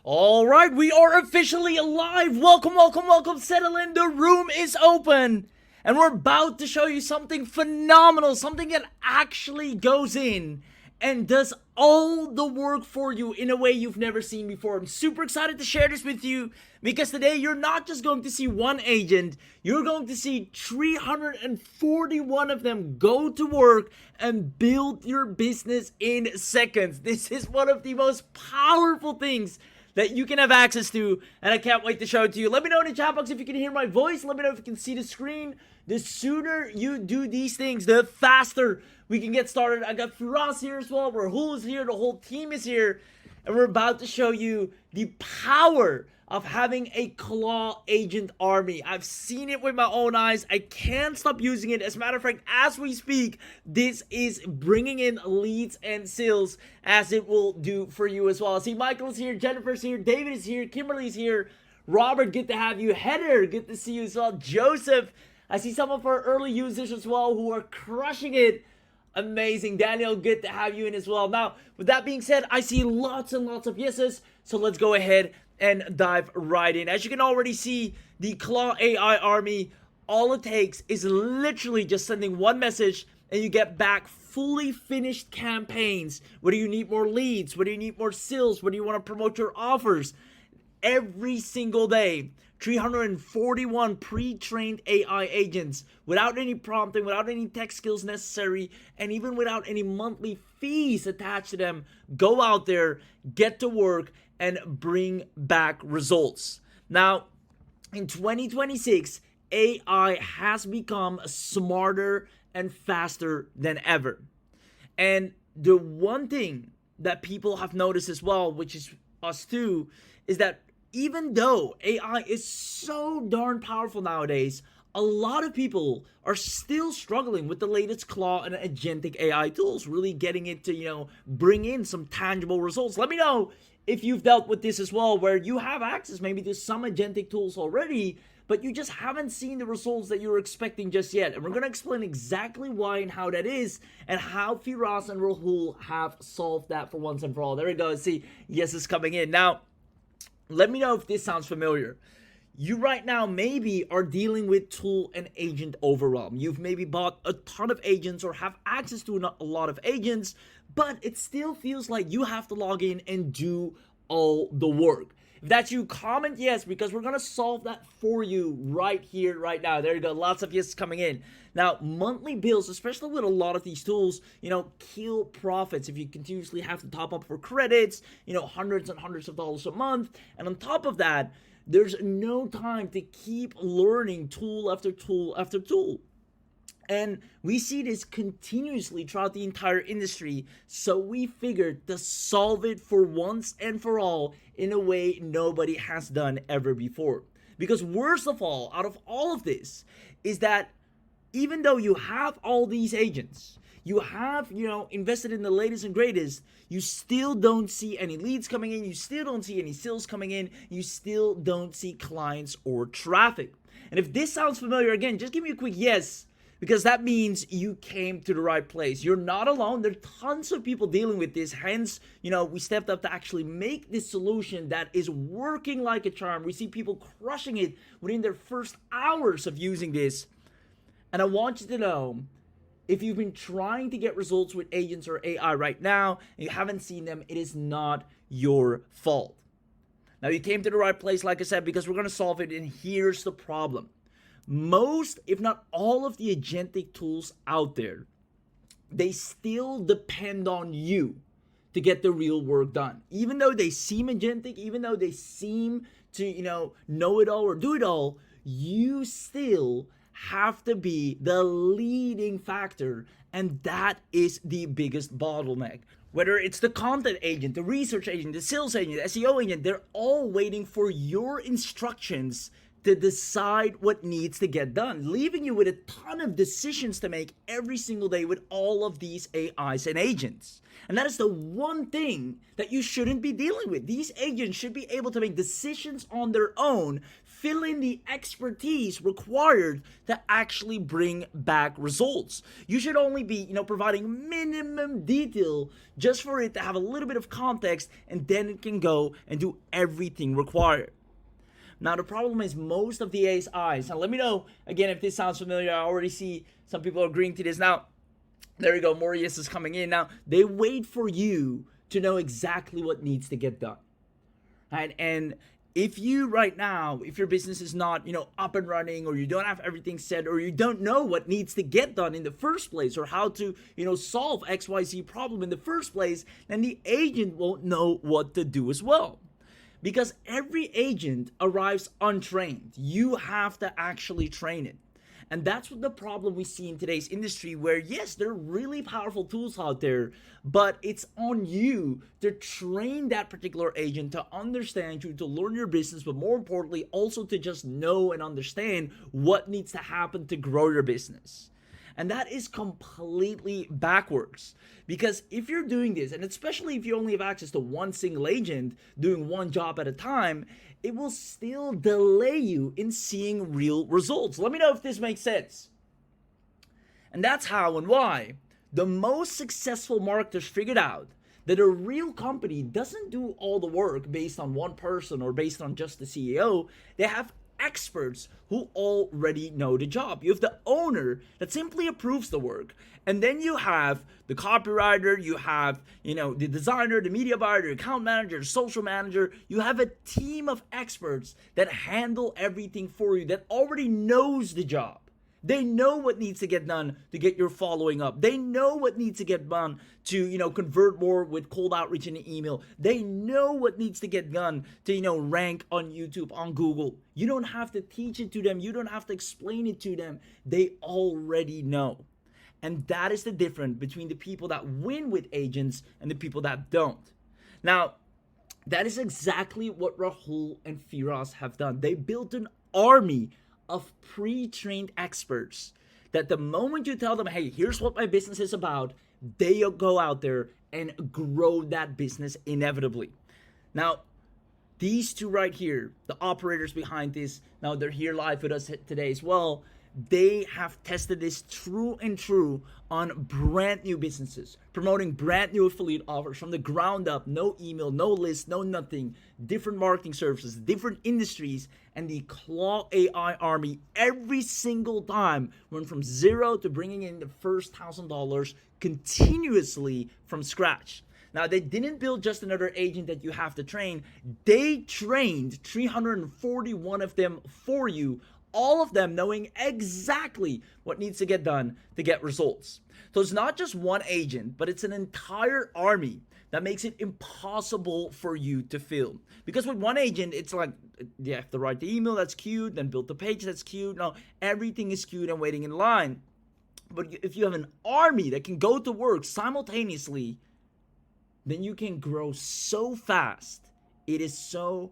All right, we are officially alive. Welcome, welcome, welcome. Settle in. The room is open. And we're about to show you something phenomenal, something that actually goes in and does all the work for you in a way you've never seen before. I'm super excited to share this with you because today you're not just going to see one agent, you're going to see 341 of them go to work and build your business in seconds. This is one of the most powerful things that you can have access to, and I can't wait to show it to you. Let me know in the chat box if you can hear my voice. Let me know if you can see the screen. The sooner you do these things, the faster we can get started. I got Firas here as well, Rahul is here, the whole team is here, and we're about to show you the power of having a Claw agent army. I've seen it with my own eyes. I can't stop using it. As a matter of fact, as we speak, this is bringing in leads and sales, as it will do for you as well. I see Michael's here, Jennifer's here, David is here, Kimberly's here, Robert, good to have you, Heather, good to see you as well, Joseph, I see some of our early users as well who are crushing it. Amazing. Daniel, good to have you in as well. Now, with that being said, I see lots and lots of yeses, so let's go ahead and dive right in. As you can already see, the ClawAI army, all it takes is literally just sending one message and you get back fully finished campaigns. Whether you need more leads, whether you need more sales, whether you want to promote your offers, every single day. 341 pre-trained AI agents without any prompting, without any tech skills necessary, and even without any monthly fees attached to them. Go out there, get to work, and bring back results. Now, in 2026, AI has become smarter and faster than ever. And the one thing that people have noticed as well, which is us too, is that even though AI is so darn powerful nowadays, a lot of people are still struggling with the latest Claw and agentic AI tools, really getting it to, bring in some tangible results. Let me know if you've dealt with this as well, where you have access maybe to some agentic tools already, but you just haven't seen the results that you're expecting just yet. And we're going to explain exactly why and how that is, and how Firas and Rahul have solved that for once and for all. There we go. See, yes, it's coming in. Now, let me know if this sounds familiar. You right now maybe are dealing with tool and agent overwhelm. You've maybe bought a ton of agents or have access to a lot of agents, but it still feels like you have to log in and do all the work. If that's you, comment yes, because we're going to solve that for you right here, right now. There you go. Lots of yes coming in. Now, monthly bills, especially with a lot of these tools, kill profits if you continuously have to top up for credits, hundreds and hundreds of dollars a month. And on top of that, there's no time to keep learning tool after tool after tool. And we see this continuously throughout the entire industry, so we figured to solve it for once and for all in a way nobody has done ever before. Because worst of all, out of all of this, is that even though you have all these agents, you have, invested in the latest and greatest, you still don't see any leads coming in, you still don't see any sales coming in, you still don't see clients or traffic. And if this sounds familiar, again, just give me a quick yes, because that means you came to the right place. You're not alone. There are tons of people dealing with this. Hence, we stepped up to actually make this solution that is working like a charm. We see people crushing it within their first hours of using this. And I want you to know, if you've been trying to get results with agents or AI right now, and you haven't seen them, it is not your fault. Now, you came to the right place, like I said, because we're going to solve it, and here's the problem. Most, if not all of the agentic tools out there, they still depend on you to get the real work done. Even though they seem agentic, even though they seem to, know it all or do it all, you still have to be the leading factor, and that is the biggest bottleneck. Whether it's the content agent, the research agent, the sales agent, the SEO agent, they're all waiting for your instructions to decide what needs to get done, leaving you with a ton of decisions to make every single day with all of these AIs and agents. And that is the one thing that you shouldn't be dealing with. These agents should be able to make decisions on their own, fill in the expertise required to actually bring back results. You should only be, providing minimum detail just for it to have a little bit of context, and then it can go and do everything required. Now, the problem is most of the AIs, now let me know, again, if this sounds familiar. I already see some people agreeing to this. Now, there you go, more yeses coming in. Now, they wait for you to know exactly what needs to get done. Right? And if you right now, if your business is not, up and running, or you don't have everything set, or you don't know what needs to get done in the first place, or how to, solve XYZ problem in the first place, then the agent won't know what to do as well. Because every agent arrives untrained. You have to actually train it. And that's what the problem we see in today's industry, where yes, there are really powerful tools out there, but it's on you to train that particular agent to understand you, to learn your business, but more importantly, also to just know and understand what needs to happen to grow your business. And that is completely backwards, because if you're doing this, and especially if you only have access to one single agent doing one job at a time, it will still delay you in seeing real results. Let me know if this makes sense. And that's how and why the most successful marketers figured out that a real company doesn't do all the work based on one person or based on just the CEO. They have experts who already know the job. You have the owner that simply approves the work, and then you have the copywriter, you have the designer, the media buyer, the account manager, the social manager. You have a team of experts that handle everything for you, that already knows the job. They know what needs to get done to get your following up. They know what needs to get done to, convert more with cold outreach and email. They know what needs to get done to, rank on YouTube, on Google. You don't have to teach it to them. You don't have to explain it to them. They already know. And that is the difference between the people that win with agents and the people that don't. Now, that is exactly what Rahul and Firas have done. They built an army of pre-trained experts that the moment you tell them, hey, here's what my business is about, they'll go out there and grow that business inevitably. Now, these two right here, the operators behind this, now they're here live with us today as well. They have tested this true and true on brand new businesses, promoting brand new affiliate offers from the ground up, no email, no list, no nothing, different marketing services, different industries, and the ClawAI army every single time went from zero to bringing in the first $1,000 continuously from scratch. Now, they didn't build just another agent that you have to train. They trained 341 of them for you, all of them knowing exactly what needs to get done to get results. So it's not just one agent, but it's an entire army that makes it impossible for you to fill. Because with one agent, it's like, you have to write the email, that's cute, then build the page, that's cute. No, everything is cute and waiting in line. But if you have an army that can go to work simultaneously, then you can grow so fast. It is so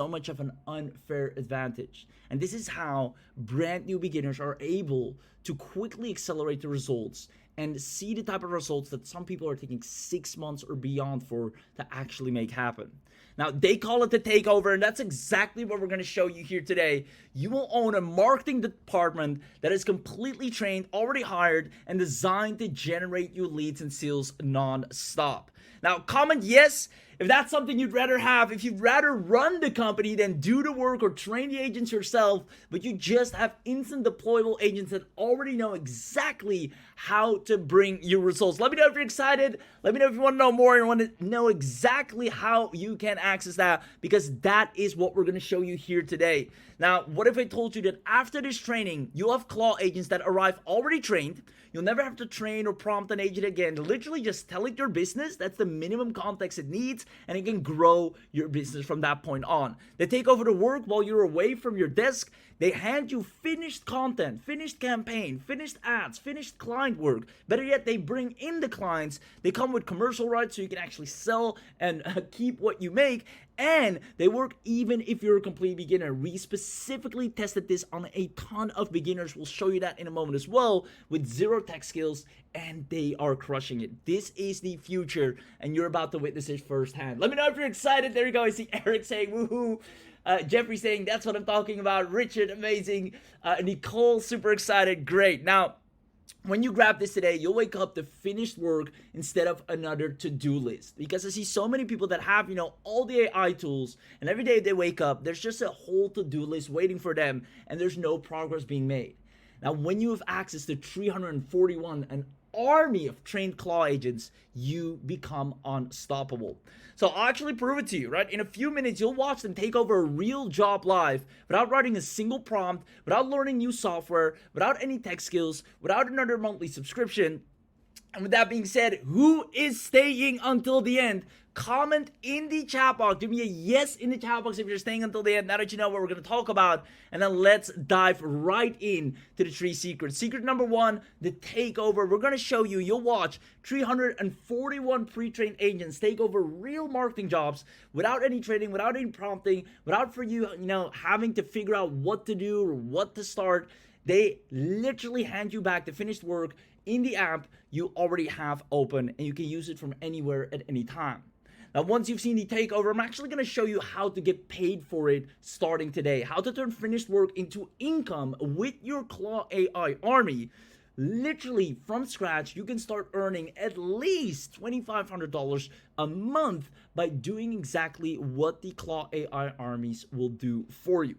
much of an unfair advantage. And this is how brand new beginners are able to quickly accelerate the results and see the type of results that some people are taking 6 months or beyond for to actually make happen. Now, they call it the takeover, and that's exactly what we're going to show you here today. You will own a marketing department that is completely trained, already hired, and designed to generate you leads and sales non-stop. Now, comment yes if that's something you'd rather have, if you'd rather run the company than do the work or train the agents yourself, but you just have instant deployable agents that already know exactly how to bring you results. Let me know if you're excited. Let me know if you want to know more and want to know exactly how you can access that, because that is what we're going to show you here today. Now, what if I told you that after this training, you'll have Claw agents that arrive already trained. You'll never have to train or prompt an agent again. Literally just tell it your business. That's the minimum context it needs, and it can grow your business from that point on. They take over the work while you're away from your desk. They hand you finished content, finished campaign, finished ads, finished client work. Better yet, they bring in the clients. They come with commercial rights so you can actually sell and keep what you make. And they work even if you're a complete beginner. We specifically tested this on a ton of beginners. We'll show you that in a moment as well, with zero tech skills, and they are crushing it. This is the future, and you're about to witness it firsthand. Let me know if you're excited. There you go. I see Eric saying woohoo. Jeffrey saying, that's what I'm talking about. Richard, amazing. Nicole, super excited. Great. Now, when you grab this today, you'll wake up to finished work instead of another to-do list. Because I see so many people that have, all the AI tools, and every day they wake up, there's just a whole to-do list waiting for them, and there's no progress being made. Now, when you have access to 341, an army of trained Claw agents, you become unstoppable. So I'll actually prove it to you, right? In a few minutes, you'll watch them take over a real job live without writing a single prompt, without learning new software, without any tech skills, without another monthly subscription. And with that being said, who is staying until the end? Comment in the chat box. Give me a yes in the chat box if you're staying until the end. Now that you know what we're going to talk about. And then let's dive right in to the 3 secrets. Secret number 1, the takeover. We're going to show you, you'll watch 341 pre-trained agents take over real marketing jobs without any training, without any prompting, without for you, having to figure out what to do or what to start. They literally hand you back the finished work in the app you already have open, and you can use it from anywhere at any time. Now, once you've seen the takeover, I'm actually going to show you how to get paid for it starting today. How to turn finished work into income with your ClawAI army. Literally from scratch, you can start earning at least $2,500 a month by doing exactly what the ClawAI armies will do for you.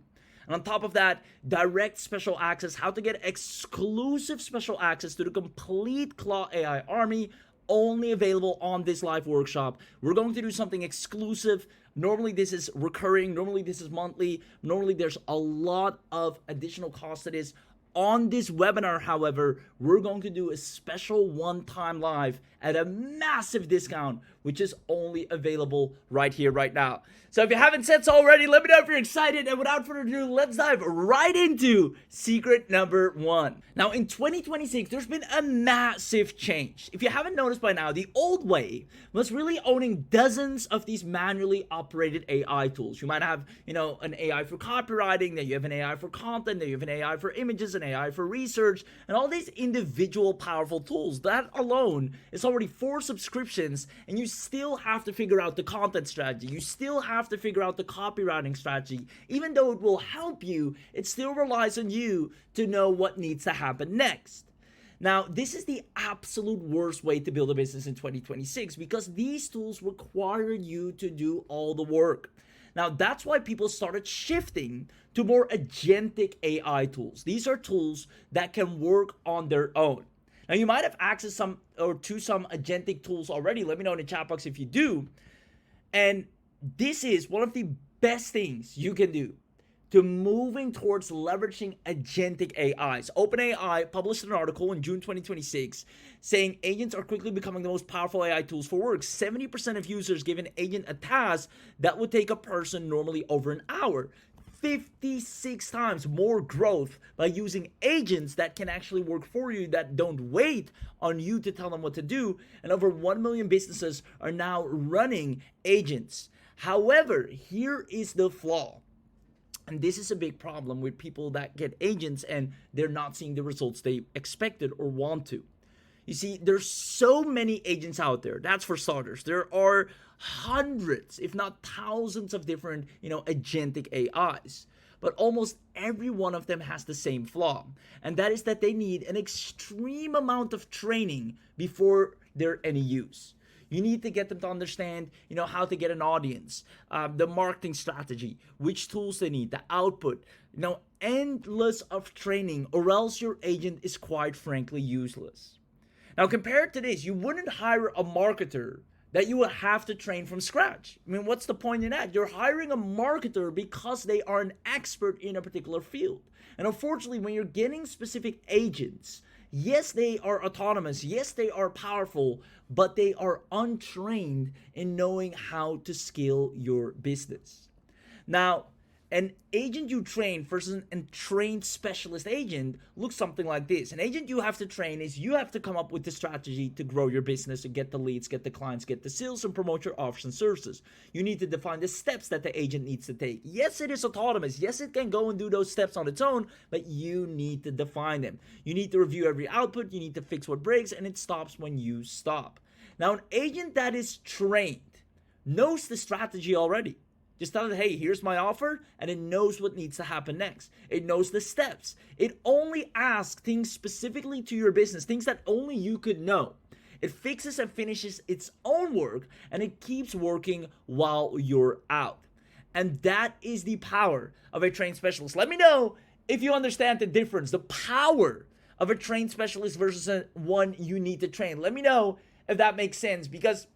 And on top of that, direct special access, how to get exclusive special access to the complete ClawAI army, only available on this live workshop. We're going to do something exclusive. Normally this is recurring, normally this is monthly, normally there's a lot of additional cost to this. On this webinar, however, we're going to do a special one-time live at a massive discount, which is only available right here, right now. So if you haven't said so already, let me know if you're excited. And without further ado, let's dive right into secret number 1. Now, in 2026, there's been a massive change. If you haven't noticed by now, the old way was really owning dozens of these manually operated AI tools. You might have, an AI for copywriting, then you have an AI for content, then you have an AI for images, an AI for research, and all these individual powerful tools. That alone is already 4 subscriptions, and you still have to figure out the content strategy. You still have to figure out the copywriting strategy. Even though it will help you, it still relies on you to know what needs to happen next. Now, this is the absolute worst way to build a business in 2026 because these tools require you to do all the work. Now, that's why people started shifting to more agentic AI tools. These are tools that can work on their own. Now, you might have access to some agentic tools already. Let me know in the chat box if you do. And this is one of the best things you can do to moving towards leveraging agentic AIs. OpenAI published an article in June 2026 saying agents are quickly becoming the most powerful AI tools for work. 70% of users give an agent a task that would take a person normally over an hour. 56 times more growth by using agents that can actually work for you, that don't wait on you to tell them what to do. And over 1 million businesses are now running agents. However, here is the flaw. And this is a big problem with people that get agents and they're not seeing the results they expected or want to. You see, there's so many agents out there. That's for starters. There are hundreds, if not thousands of different, agentic AIs. But almost every one of them has the same flaw. And that is that they need an extreme amount of training before they're any use. You need to get them to understand, how to get an audience, the marketing strategy, which tools they need, the output, endless of training, or else your agent is quite frankly useless. Now, compared to this, you wouldn't hire a marketer that you would have to train from scratch. I mean, what's the point in that? You're hiring a marketer because they are an expert in a particular field. And unfortunately, when you're getting specific agents, yes, they are autonomous. Yes, they are powerful, but they are untrained in knowing how to scale your business. Now, an agent you train versus a trained specialist agent looks something like this. An agent you have to train is you have to come up with the strategy to grow your business, to get the leads, get the clients, get the sales, and promote your offers and services. You need to define the steps that the agent needs to take. Yes, it is autonomous. Yes, it can go and do those steps on its own, but you need to define them. You need to review every output. You need to fix what breaks, and it stops when you stop. Now, an agent that is trained knows the strategy already. Just tell it, hey, here's my offer, and it knows what needs to happen next. It knows the steps. It only asks things specifically to your business, things that only you could know. It fixes and finishes its own work, and it keeps working while you're out. And that is the power of a trained specialist. Let me know if you understand the difference, the power of a trained specialist versus one you need to train. Let me know if that makes sense, because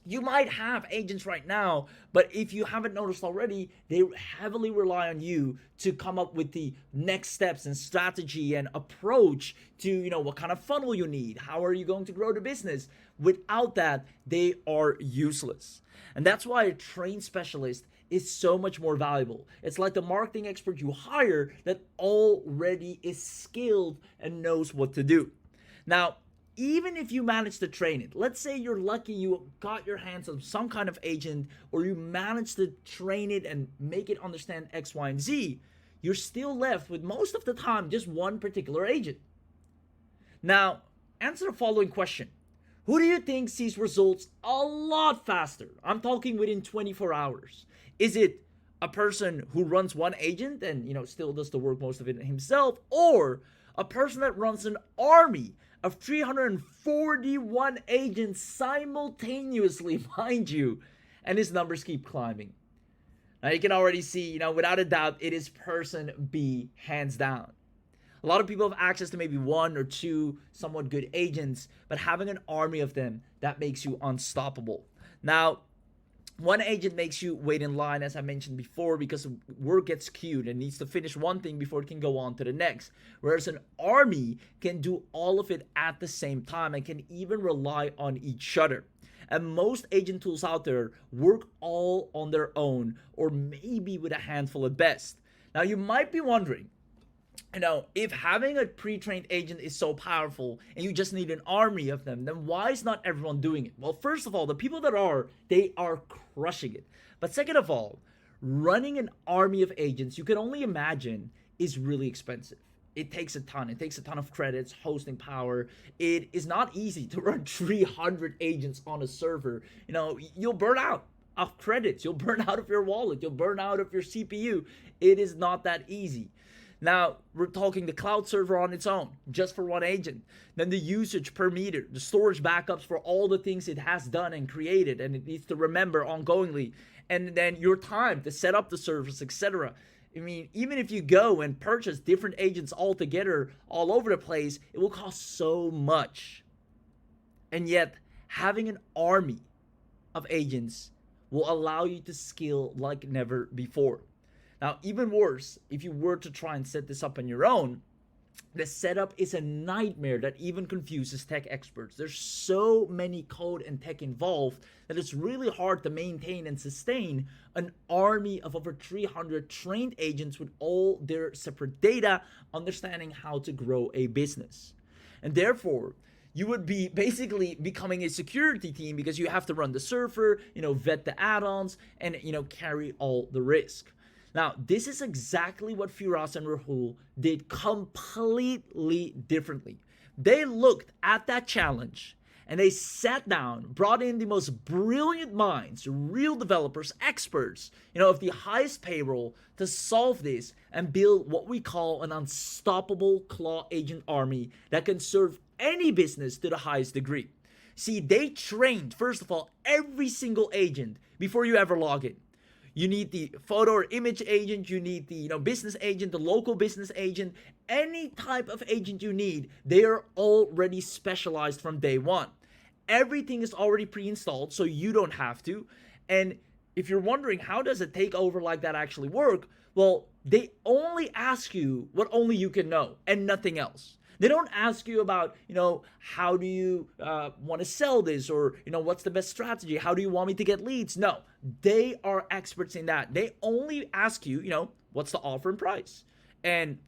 you might have agents right now, but if you haven't noticed already, they heavily rely on you to come up with the next steps and strategy and approach to, what kind of funnel you need. How are you going to grow the business? Without that, they are useless. And that's why a trained specialist is so much more valuable. It's like the marketing expert you hire that already is skilled and knows what to do. Now, even if you manage to train it, let's say you're lucky you got your hands on some kind of agent, or you managed to train it and make it understand X, Y, and Z, you're still left with most of the time just one particular agent. Now, answer the following question. Who do you think sees results a lot faster? I'm talking within 24 hours. Is it a person who runs one agent and still does the work most of it himself, or a person that runs an army of 341 agents simultaneously, mind you, and his numbers keep climbing? Now you can already see, without a doubt, it is person B, hands down. A lot of people have access to maybe one or two somewhat good agents, but having an army of them, that makes you unstoppable. Now, one agent makes you wait in line, as I mentioned before, because work gets queued and needs to finish one thing before it can go on to the next. Whereas an army can do all of it at the same time and can even rely on each other. And most agent tools out there work all on their own, or maybe with a handful at best. Now, you might be wondering, if having a pre-trained agent is so powerful and you just need an army of them, then why is not everyone doing it? Well, first of all, the people that are, they are crushing it. But second of all, running an army of agents, you can only imagine, is really expensive. It takes a ton. It takes a ton of credits, hosting power. It is not easy to run 300 agents on a server. You'll burn out of credits. You'll burn out of your wallet. You'll burn out of your CPU. It is not that easy. Now, we're talking the cloud server on its own, just for one agent. Then the usage per meter, the storage backups for all the things it has done and created, and it needs to remember ongoingly. And then your time to set up the service, etc. I mean, even if you go and purchase different agents all together, all over the place, it will cost so much. And yet, having an army of agents will allow you to scale like never before. Now, even worse, if you were to try and set this up on your own, the setup is a nightmare that even confuses tech experts. There's so many code and tech involved that it's really hard to maintain and sustain an army of over 300 trained agents with all their separate data, understanding how to grow a business. And therefore, you would be basically becoming a security team, because you have to run the server, vet the add-ons, and carry all the risk. Now, this is exactly what Firas and Rahul did completely differently. They looked at that challenge and they sat down, brought in the most brilliant minds, real developers, experts, of the highest payroll to solve this and build what we call an unstoppable Claw agent army that can serve any business to the highest degree. See, they trained, first of all, every single agent before you ever log in. You need the photo or image agent, you need the business agent, the local business agent, any type of agent you need, they are already specialized from day one. Everything is already pre-installed, so you don't have to. And if you're wondering, how does a takeover like that actually work? Well, they only ask you what only you can know and nothing else. They don't ask you about, how do you want to sell this, or, what's the best strategy? How do you want me to get leads? No, they are experts in that. They only ask you, what's the offer and price? And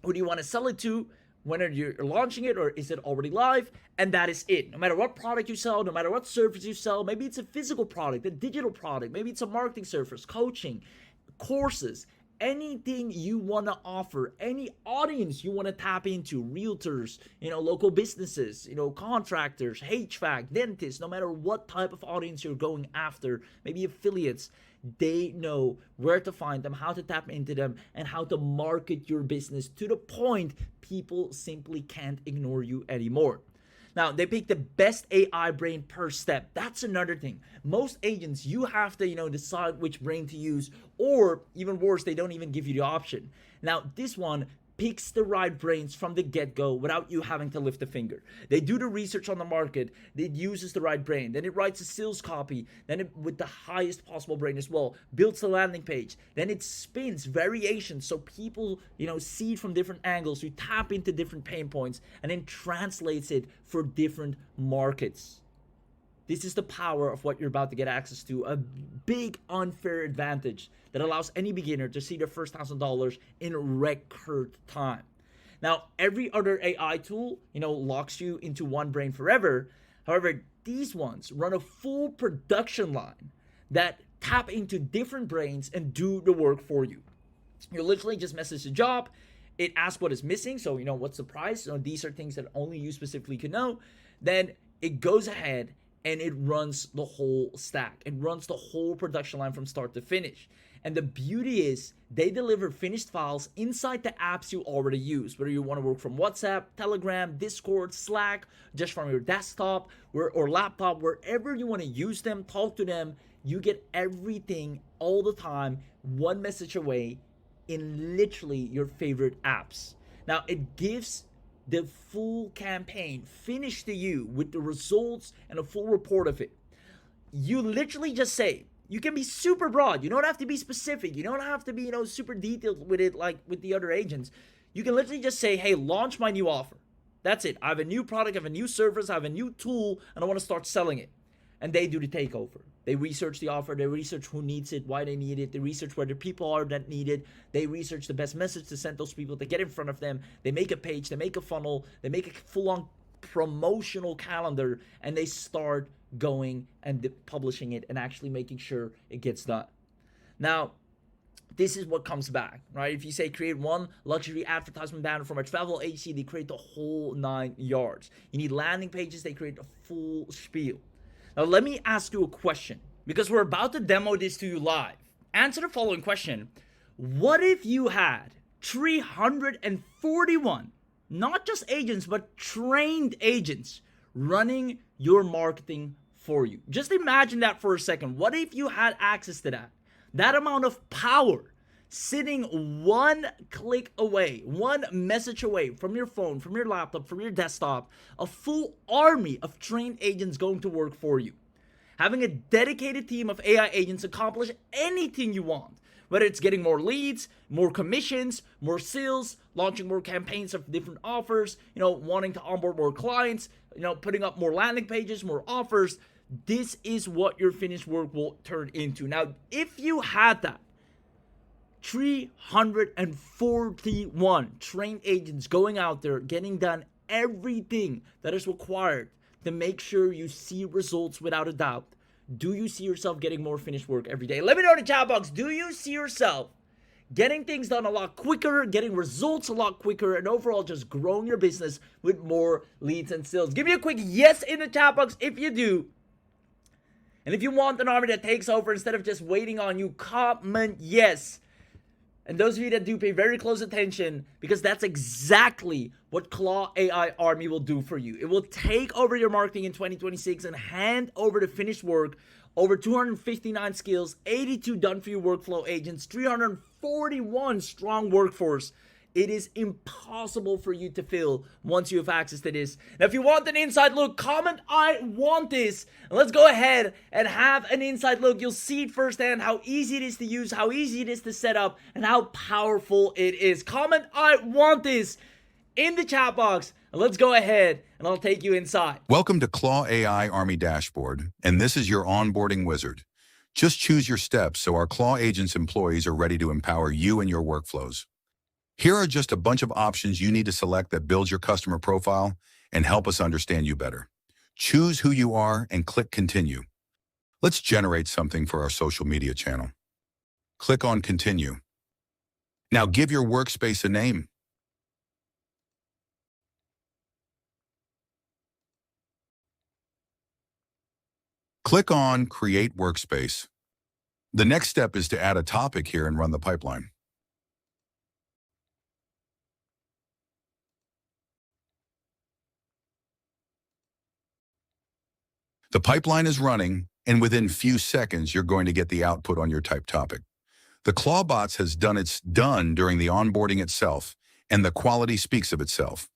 who do you want to sell it to? When are you launching it, or is it already live? And that is it. No matter what product you sell, no matter what service you sell, maybe it's a physical product, a digital product, maybe it's a marketing service, coaching, courses, anything you want to offer, any audience you want to tap into, realtors, local businesses, contractors, HVAC, dentists, no matter what type of audience you're going after, maybe affiliates, they know where to find them, how to tap into them, and how to market your business to the point people simply can't ignore you anymore. Now, they pick the best AI brain per step. That's another thing. Most agents, you have to, decide which brain to use, or even worse, they don't even give you the option. Now, this one picks the right brains from the get-go without you having to lift a finger. They do the research on the market, it uses the right brain, then it writes a sales copy, then it, with the highest possible brain as well, builds the landing page, then it spins variations so people, see it from different angles, you tap into different pain points, and then translates it for different markets. This is the power of what you're about to get access to, a big unfair advantage that allows any beginner to see their first $1,000 in record time. Now, every other AI tool, locks you into one brain forever. However, these ones run a full production line that tap into different brains and do the work for you. You literally just message the job, it asks what is missing, so what's the price? These are things that only you specifically can know. Then it goes ahead and it runs the whole stack. It runs the whole production line from start to finish. And the beauty is they deliver finished files inside the apps you already use, whether you want to work from WhatsApp, Telegram, Discord, Slack, just from your desktop or laptop, wherever you want to use them, talk to them, you get everything all the time, one message away in literally your favorite apps. Now, it gives the full campaign finished to you with the results and a full report of it. You literally just say, you can be super broad. You don't have to be specific. You don't have to be, super detailed with it like with the other agents. You can literally just say, hey, launch my new offer. That's it. I have a new product, I have a new service, I have a new tool, and I want to start selling it. And they do the takeover. They research the offer, they research who needs it, why they need it, they research where the people are that need it, they research the best message to send those people, to get in front of them, they make a page, they make a funnel, they make a full-on promotional calendar, and they start going and publishing it and actually making sure it gets done. Now, this is what comes back, right? If you say create one luxury advertisement banner from a travel agency, they create the whole 9 yards. You need landing pages, they create a full spiel. Now, let me ask you a question, because we're about to demo this to you live. Answer the following question. What if you had 341, not just agents, but trained agents running your marketing for you? Just imagine that for a second. What if you had access to that? That amount of power sitting one click away, one message away from your phone, from your laptop, from your desktop, a full army of trained agents going to work for you. Having a dedicated team of AI agents accomplish anything you want, whether it's getting more leads, more commissions, more sales, launching more campaigns of different offers, wanting to onboard more clients, putting up more landing pages, more offers. This is what your finished work will turn into. Now, if you had that, 341 trained agents going out there, getting done everything that is required to make sure you see results without a doubt. Do you see yourself getting more finished work every day? Let me know in the chat box. Do you see yourself getting things done a lot quicker, getting results a lot quicker, and overall just growing your business with more leads and sales? Give me a quick yes in the chat box if you do. And if you want an army that takes over instead of just waiting on you, comment yes. And those of you that do, pay very close attention, because that's exactly what ClawAI Army will do for you. It will take over your marketing in 2026 and hand over the finished work, over 259 skills, 82 done-for-you workflow agents, 341 strong workforce. It is impossible for you to fill once you have access to this. Now, if you want an inside look, comment I want this. And let's go ahead and have an inside look. You'll see it firsthand how easy it is to use, how easy it is to set up, and how powerful it is. Comment I want this in the chat box. And let's go ahead and I'll take you inside. Welcome to ClawAI Army Dashboard, and this is your onboarding wizard. Just choose your steps so our Claw Agents employees are ready to empower you and your workflows. Here are just a bunch of options you need to select that builds your customer profile and help us understand you better. Choose who you are and click Continue. Let's generate something for our social media channel. Click on Continue. Now give your workspace a name. Click on Create Workspace. The next step is to add a topic here and run the pipeline. The pipeline is running, and within few seconds, you're going to get the output on your typed topic. The ClawBots has done its done during the onboarding itself, and the quality speaks of itself.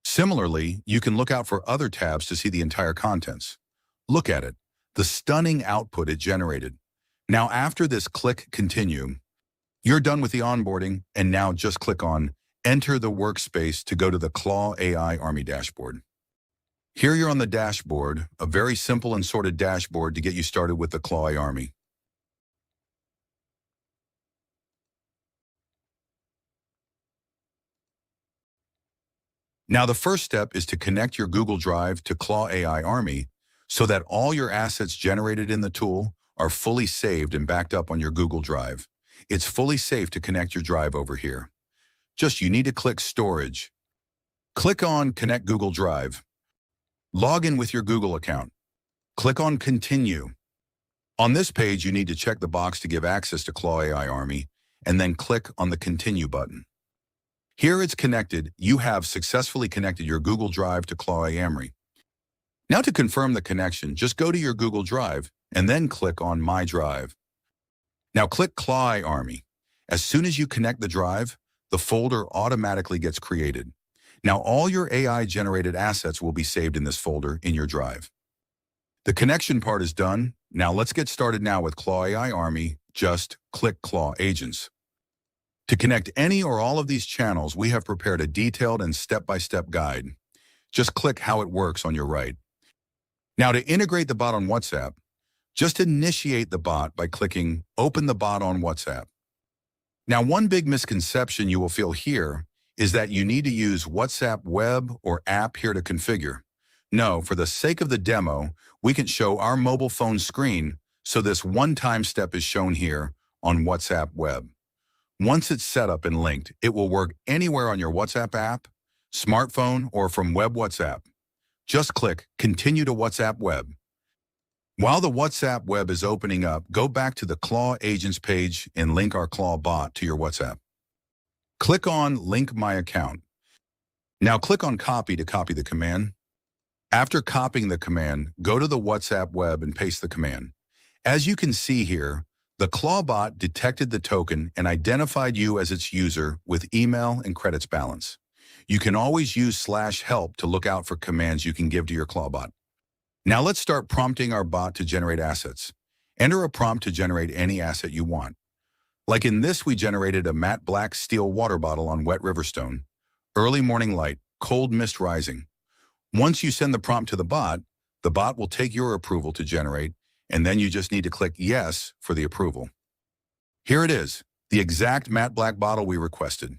Similarly, you can look out for other tabs to see the entire contents. Look at it, the stunning output it generated. Now after this, click Continue. You're done with the onboarding, and now just click on Enter the Workspace to go to the ClawAI Army dashboard. Here you're on the dashboard, a very simple and sorted dashboard to get you started with the ClawAI Army. Now the first step is to connect your Google Drive to ClawAI Army so that all your assets generated in the tool are fully saved and backed up on your Google Drive. It's fully safe to connect your drive over here. Just you need to click Storage. Click on Connect Google Drive. Log in with your Google account. Click on Continue. On this page, you need to check the box to give access to ClawAI Army, and then click on the Continue button. Here it's connected. You have successfully connected your Google Drive to ClawAI Army. Now to confirm the connection, just go to your Google Drive and then click on My Drive. Now click ClawAI Army. As soon as you connect the drive, the folder automatically gets created. Now all your AI-generated assets will be saved in this folder in your drive. The connection part is done. Now let's get started now with ClawAI Army. Just click Claw Agents. To connect any or all of these channels, we have prepared a detailed and step-by-step guide. Just click how it works on your right. Now to integrate the bot on WhatsApp, just initiate the bot by clicking Open the bot on WhatsApp. Now one big misconception you will feel here is that you need to use WhatsApp web or app here to configure. No, for the sake of the demo, we can show our mobile phone screen, so this one-time step is shown here on WhatsApp web. Once it's set up and linked, it will work anywhere on your WhatsApp app, smartphone, or from web WhatsApp. Just click Continue to WhatsApp web. While the WhatsApp web is opening up, go back to the Claw Agents page and link our Claw bot to your WhatsApp. Click on Link My Account. Now click on Copy to copy the command. After copying the command, go to the WhatsApp web and paste the command. As you can see here, the ClawBot detected the token and identified you as its user with email and credits balance. You can always use /help to look out for commands you can give to your ClawBot. Now let's start prompting our bot to generate assets. Enter a prompt to generate any asset you want. Like in this, we generated a matte black steel water bottle on wet riverstone, early morning light, cold mist rising. Once you send the prompt to the bot will take your approval to generate, and then you just need to click Yes for the approval. Here it is, the exact matte black bottle we requested.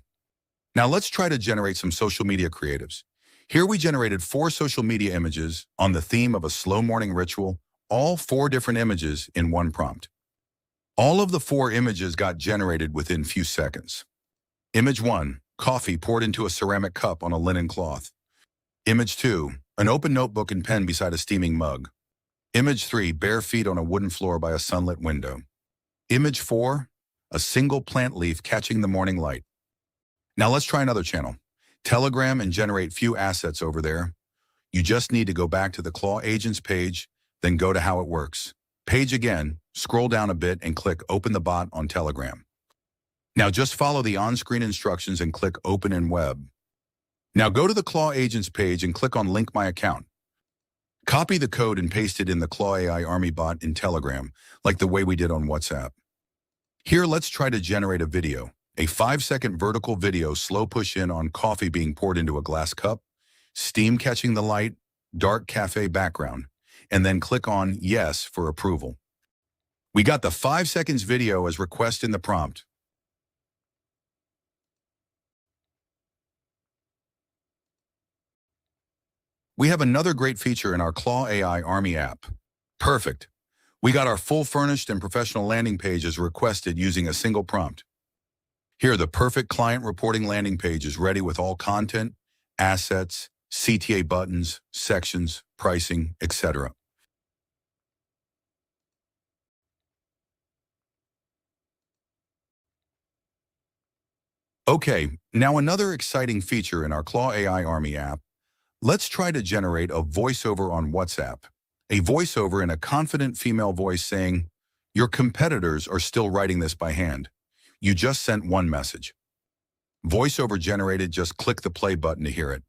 Now let's try to generate some social media creatives. Here we generated 4 social media images on the theme of a slow morning ritual, all 4 different images in one prompt. All of the 4 images got generated within few seconds. Image 1, coffee poured into a ceramic cup on a linen cloth. Image 2, an open notebook and pen beside a steaming mug. Image 3, bare feet on a wooden floor by a sunlit window. Image 4, a single plant leaf catching the morning light. Now let's try another channel, Telegram, and generate few assets over there. You just need to go back to the Claw Agents page, then go to how it works. Page again, scroll down a bit and click Open the bot on Telegram. Now just follow the on-screen instructions and click Open in Web. Now go to the Claw Agents page and click on Link My Account. Copy the code and paste it in the ClawAI Army bot in Telegram, like the way we did on WhatsApp. Here, let's try to generate a video. A 5-second vertical video, slow push in on coffee being poured into a glass cup, steam catching the light, dark cafe background, and then click on Yes for approval. We got the 5 seconds video as request in the prompt. We have another great feature in our ClawAI Army app. Perfect. We got our full furnished and professional landing pages requested using a single prompt. Here, the perfect client reporting landing page is ready with all content, assets, CTA buttons, sections, pricing, etc. Okay, now another exciting feature in our ClawAI Army app. Let's try to generate a voiceover on WhatsApp. A voiceover in a confident female voice saying, "Your competitors are still writing this by hand. You just sent one message." Voiceover generated, just click the play button to hear it.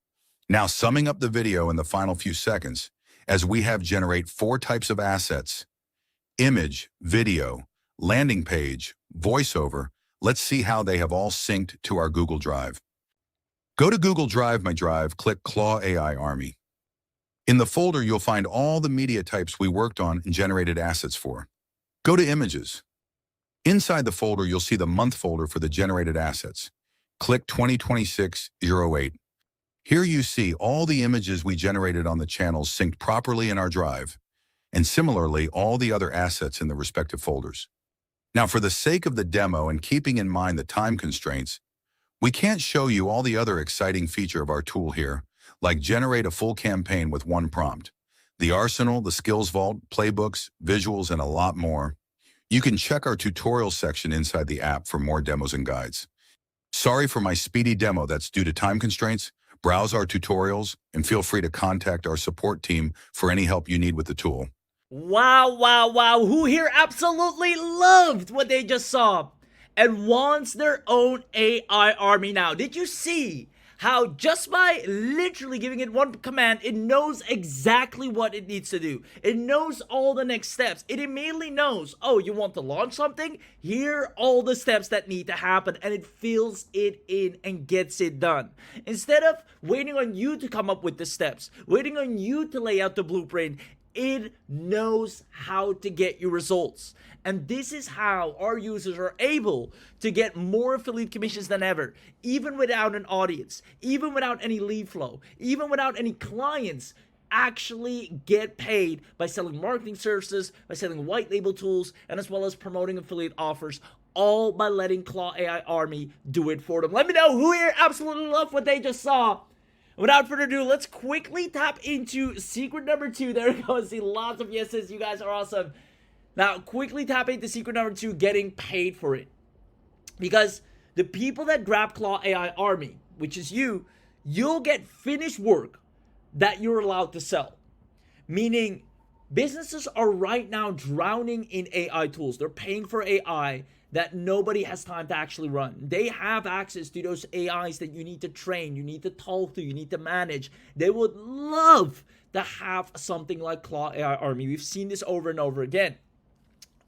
Now summing up the video in the final few seconds, as we have generate 4 types of assets: image, video, landing page, voiceover. Let's see how they have all synced to our Google Drive. Go to Google Drive, My Drive, click ClawAI Army. In the folder, you'll find all the media types we worked on and generated assets for. Go to Images. Inside the folder, you'll see the month folder for the generated assets. Click 2026-08. Here you see all the images we generated on the channels synced properly in our drive, and similarly, all the other assets in the respective folders. Now, for the sake of the demo and keeping in mind the time constraints, we can't show you all the other exciting feature of our tool here, like generate a full campaign with one prompt, the arsenal, the skills vault, playbooks, visuals, and a lot more. You can check our tutorial section inside the app for more demos and guides. Sorry for my speedy demo that's due to time constraints. Browse our tutorials and feel free to contact our support team for any help you need with the tool. Wow, wow, wow. Who here absolutely loved what they just saw and wants their own AI army now? Did you see how just by literally giving it one command, it knows exactly what it needs to do? It knows all the next steps. It immediately knows, oh, you want to launch something? Here are all the steps that need to happen, and it fills it in and gets it done. Instead of waiting on you to come up with the steps, waiting on you to lay out the blueprint, it knows how to get you results. And this is how our users are able to get more affiliate commissions than ever, even without an audience, even without any lead flow, even without any clients. Actually get paid by selling marketing services, by selling white label tools, and as well as promoting affiliate offers, all by letting ClawAI Army do it for them. Let me know who here absolutely loved what they just saw. Without further ado, let's quickly tap into secret number 2. There we go. I see lots of yeses. You guys are awesome. Now, quickly tap into secret number 2, getting paid for it. Because the people that grab ClawAI Army, which is you'll get finished work that you're allowed to sell. Meaning, businesses are right now drowning in AI tools. They're paying for AI that nobody has time to actually run. They have access to those AIs that you need to train, you need to talk to, you need to manage. They would love to have something like ClawAI Army. We've seen this over and over again.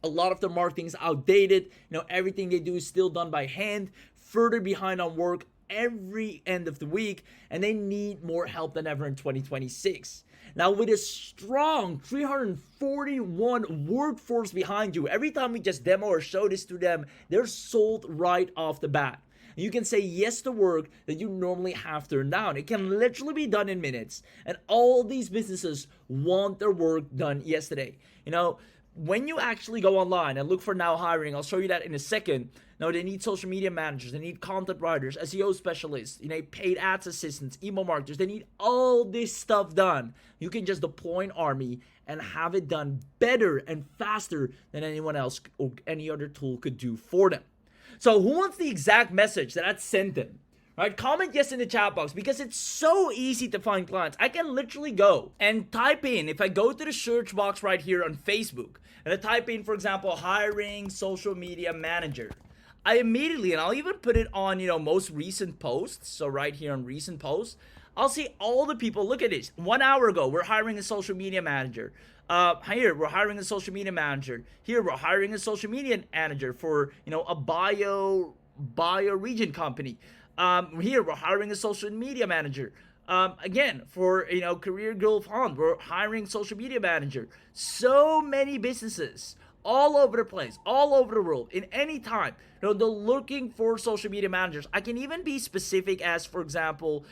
A lot of their marketing is outdated. Everything they do is still done by hand, further behind on work every end of the week, and they need more help than ever in 2026. Now, with a strong 341 workforce behind you, every time we just demo or show this to them, they're sold right off the bat. You can say yes to work that you normally have turned down. It can literally be done in minutes, and all these businesses want their work done yesterday. When you actually go online and look for Now Hiring, I'll show you that in a second. Now, they need social media managers, they need content writers, SEO specialists, paid ads assistants, email marketers. They need all this stuff done. You can just deploy an army and have it done better and faster than anyone else or any other tool could do for them. So who wants the exact message that I sent them? Right, comment yes in the chat box, because it's so easy to find clients. I can literally go and type in, if I go to the search box right here on Facebook, and I type in, for example, hiring social media manager, I immediately, and I'll even put it on, most recent posts. So right here on recent posts, I'll see all the people. Look at this. 1 hour ago, we're hiring a social media manager. Here, we're hiring a social media manager. Here, we're hiring a social media manager for, a bio region company. Here, we're hiring a social media manager. Again, for, Career Growth Fund, we're hiring social media manager. So many businesses all over the place, all over the world, in any time. They're looking for social media managers. I can even be specific as, for example,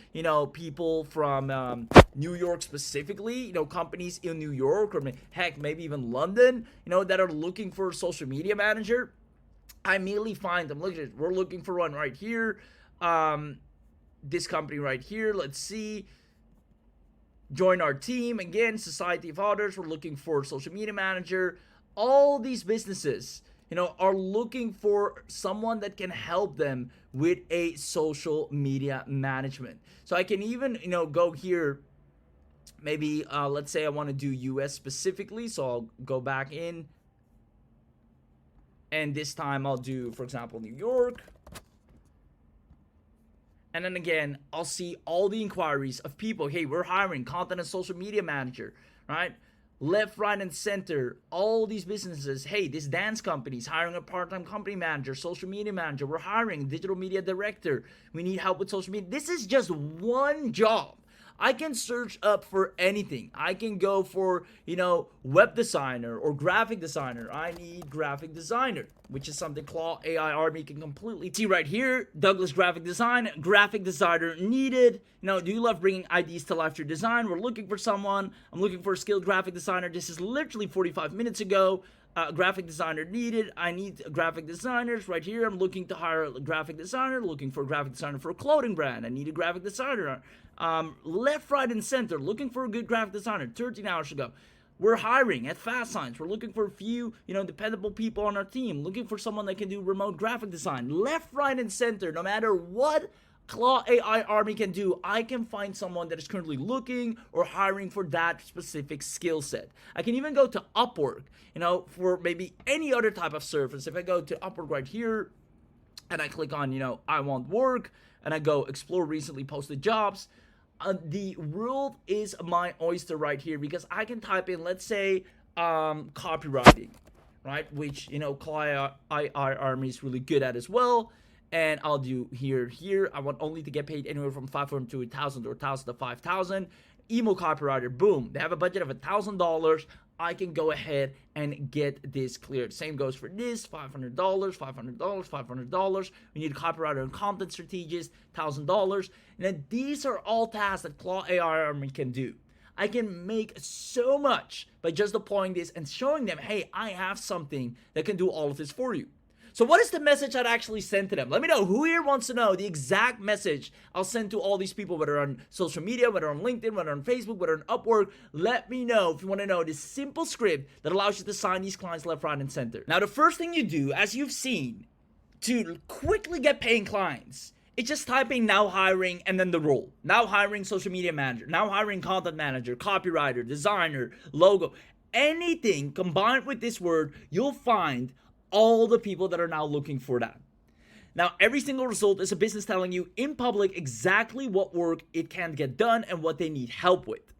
people from, New York specifically, companies in New York or heck, maybe even London, that are looking for a social media manager, I immediately find them. Look at it. We're looking for one right here. This company right here. Let's see. Join our team. Again, Society of Others. We're looking for a social media manager. All these businesses, are looking for someone that can help them with a social media management. So I can even, go here. Maybe, let's say I want to do US specifically. So I'll go back in. And this time I'll do, for example, New York. And then again, I'll see all the inquiries of people. Hey, we're hiring content and social media manager, right? Left, right, and center. All these businesses. Hey, this dance company is hiring a part-time company manager, social media manager. We're hiring digital media director. We need help with social media. This is just one job. I can search up for anything. I can go for, web designer or graphic designer. I need graphic designer, which is something ClawAI Army can completely see right here. Douglas graphic designer needed. Do you love bringing ideas to life through design? We're looking for someone. I'm looking for a skilled graphic designer. This is literally 45 minutes ago. Graphic designer needed. I need graphic designers right here. I'm looking to hire a graphic designer, looking for a graphic designer for a clothing brand. I need a graphic designer. Left, right, and center, looking for a good graphic designer 13 hours ago. We're hiring at Fast Signs. We're looking for a few, dependable people on our team, looking for someone that can do remote graphic design. Left, right, and center, no matter what ClawAI Army can do, I can find someone that is currently looking or hiring for that specific skill set. I can even go to Upwork, for maybe any other type of service. If I go to Upwork right here and I click on, I want work, and I go explore recently posted jobs, the world is my oyster right here, because I can type in, let's say, copywriting, right? Which, ClawAI Army is really good at as well. And I'll do here. I want only to get paid anywhere from $500 to $1,000 or $1,000 to $5,000. Email copywriter, boom. They have a budget of $1,000. I can go ahead and get this cleared. Same goes for this, $500, $500, $500. We need a copywriter and content strategist, $1,000. Now, these are all tasks that ClawAI Army can do. I can make so much by just deploying this and showing them, hey, I have something that can do all of this for you. So what is the message I'd actually send to them? Let me know. Who here wants to know the exact message I'll send to all these people, whether on social media, whether on LinkedIn, whether on Facebook, whether on Upwork? Let me know if you want to know this simple script that allows you to sign these clients left, right, and center. Now, the first thing you do, as you've seen, to quickly get paying clients, it's just typing now hiring and then the role. Now hiring social media manager, now hiring content manager, copywriter, designer, logo. Anything combined with this word, you'll find all the people that are now looking for that. Now, every single result is a business telling you in public exactly what work it can get done and what they need help with.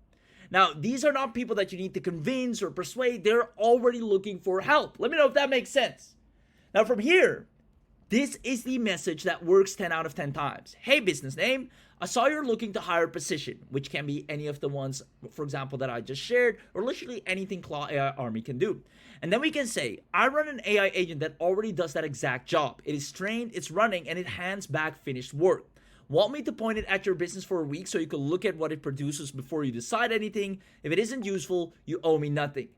Now, these are not people that you need to convince or persuade. They're already looking for help. Let me know if that makes sense. Now, from here, this is the message that works 10 out of 10 times. Hey, business name, I saw you're looking to hire a position, which can be any of the ones, for example, that I just shared, or literally anything ClawAI Army can do. And then we can say, I run an AI agent that already does that exact job. It is trained, it's running, and it hands back finished work. Want me to point it at your business for a week so you can look at what it produces before you decide anything? If it isn't useful, you owe me nothing.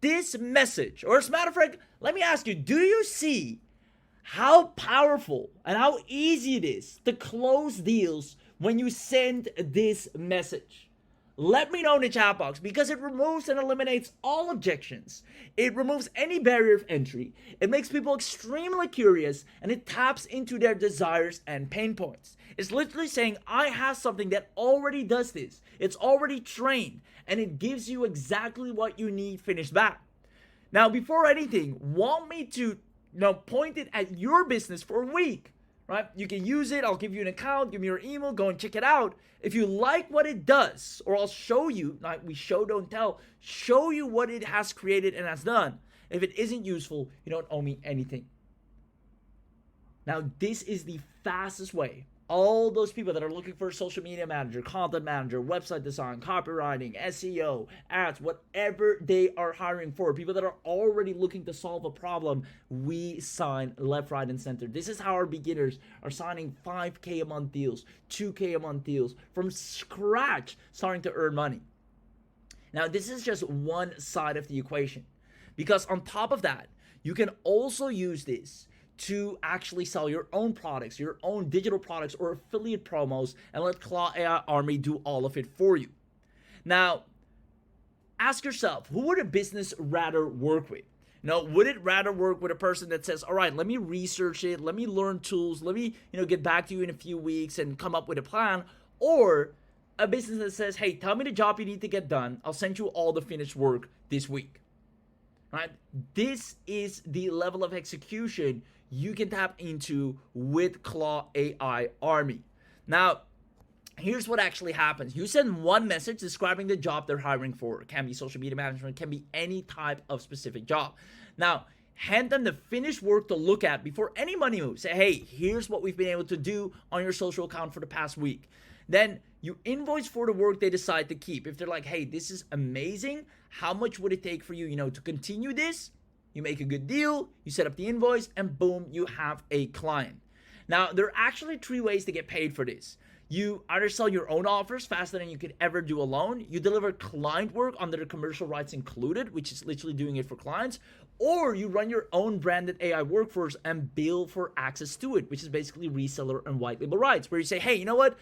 This message, or as a matter of fact, let me ask you, do you see how powerful and how easy it is to close deals when you send this message? Let me know in the chat box, because it removes and eliminates all objections. It removes any barrier of entry. It makes people extremely curious, and it taps into their desires and pain points. It's literally saying, I have something that already does this. It's already trained, and it gives you exactly what you need finished back. Now, before anything, want me to point it at your business for a week, right? You can use it. I'll give you an account, give me your email, go and check it out. If you like what it does, or I'll show you, like we show, don't tell, show you what it has created and has done. If it isn't useful, you don't owe me anything. Now, this is the fastest way all those people that are looking for a social media manager, content manager, website design, copywriting, SEO, ads, whatever they are hiring for, people that are already looking to solve a problem, we sign left, right, and center. This is how our beginners are signing 5K a month deals, 2K a month deals from scratch, starting to earn money. Now, this is just one side of the equation, because on top of that, you can also use this to actually sell your own products, your own digital products or affiliate promos, and let ClawAI Army do all of it for you. Now, ask yourself, who would a business rather work with? Would it rather work with a person that says, all right, let me research it, let me learn tools, let me, get back to you in a few weeks and come up with a plan, or a business that says, hey, tell me the job you need to get done, I'll send you all the finished work this week. Right? This is the level of execution you can tap into with ClawAI Army. Now, here's what actually happens. You send one message describing the job they're hiring for. It can be social media management, it can be any type of specific job. Now, hand them the finished work to look at before any money moves. Say, hey, here's what we've been able to do on your social account for the past week. Then you invoice for the work they decide to keep. If they're like, hey, this is amazing, how much would it take for you, to continue this? You make a good deal, you set up the invoice, and boom, you have a client. Now, there are actually 3 ways to get paid for this. You either sell your own offers faster than you could ever do alone, you deliver client work under the commercial rights included, which is literally doing it for clients, or you run your own branded AI workforce and bill for access to it, which is basically reseller and white label rights, where you say, hey, you know what?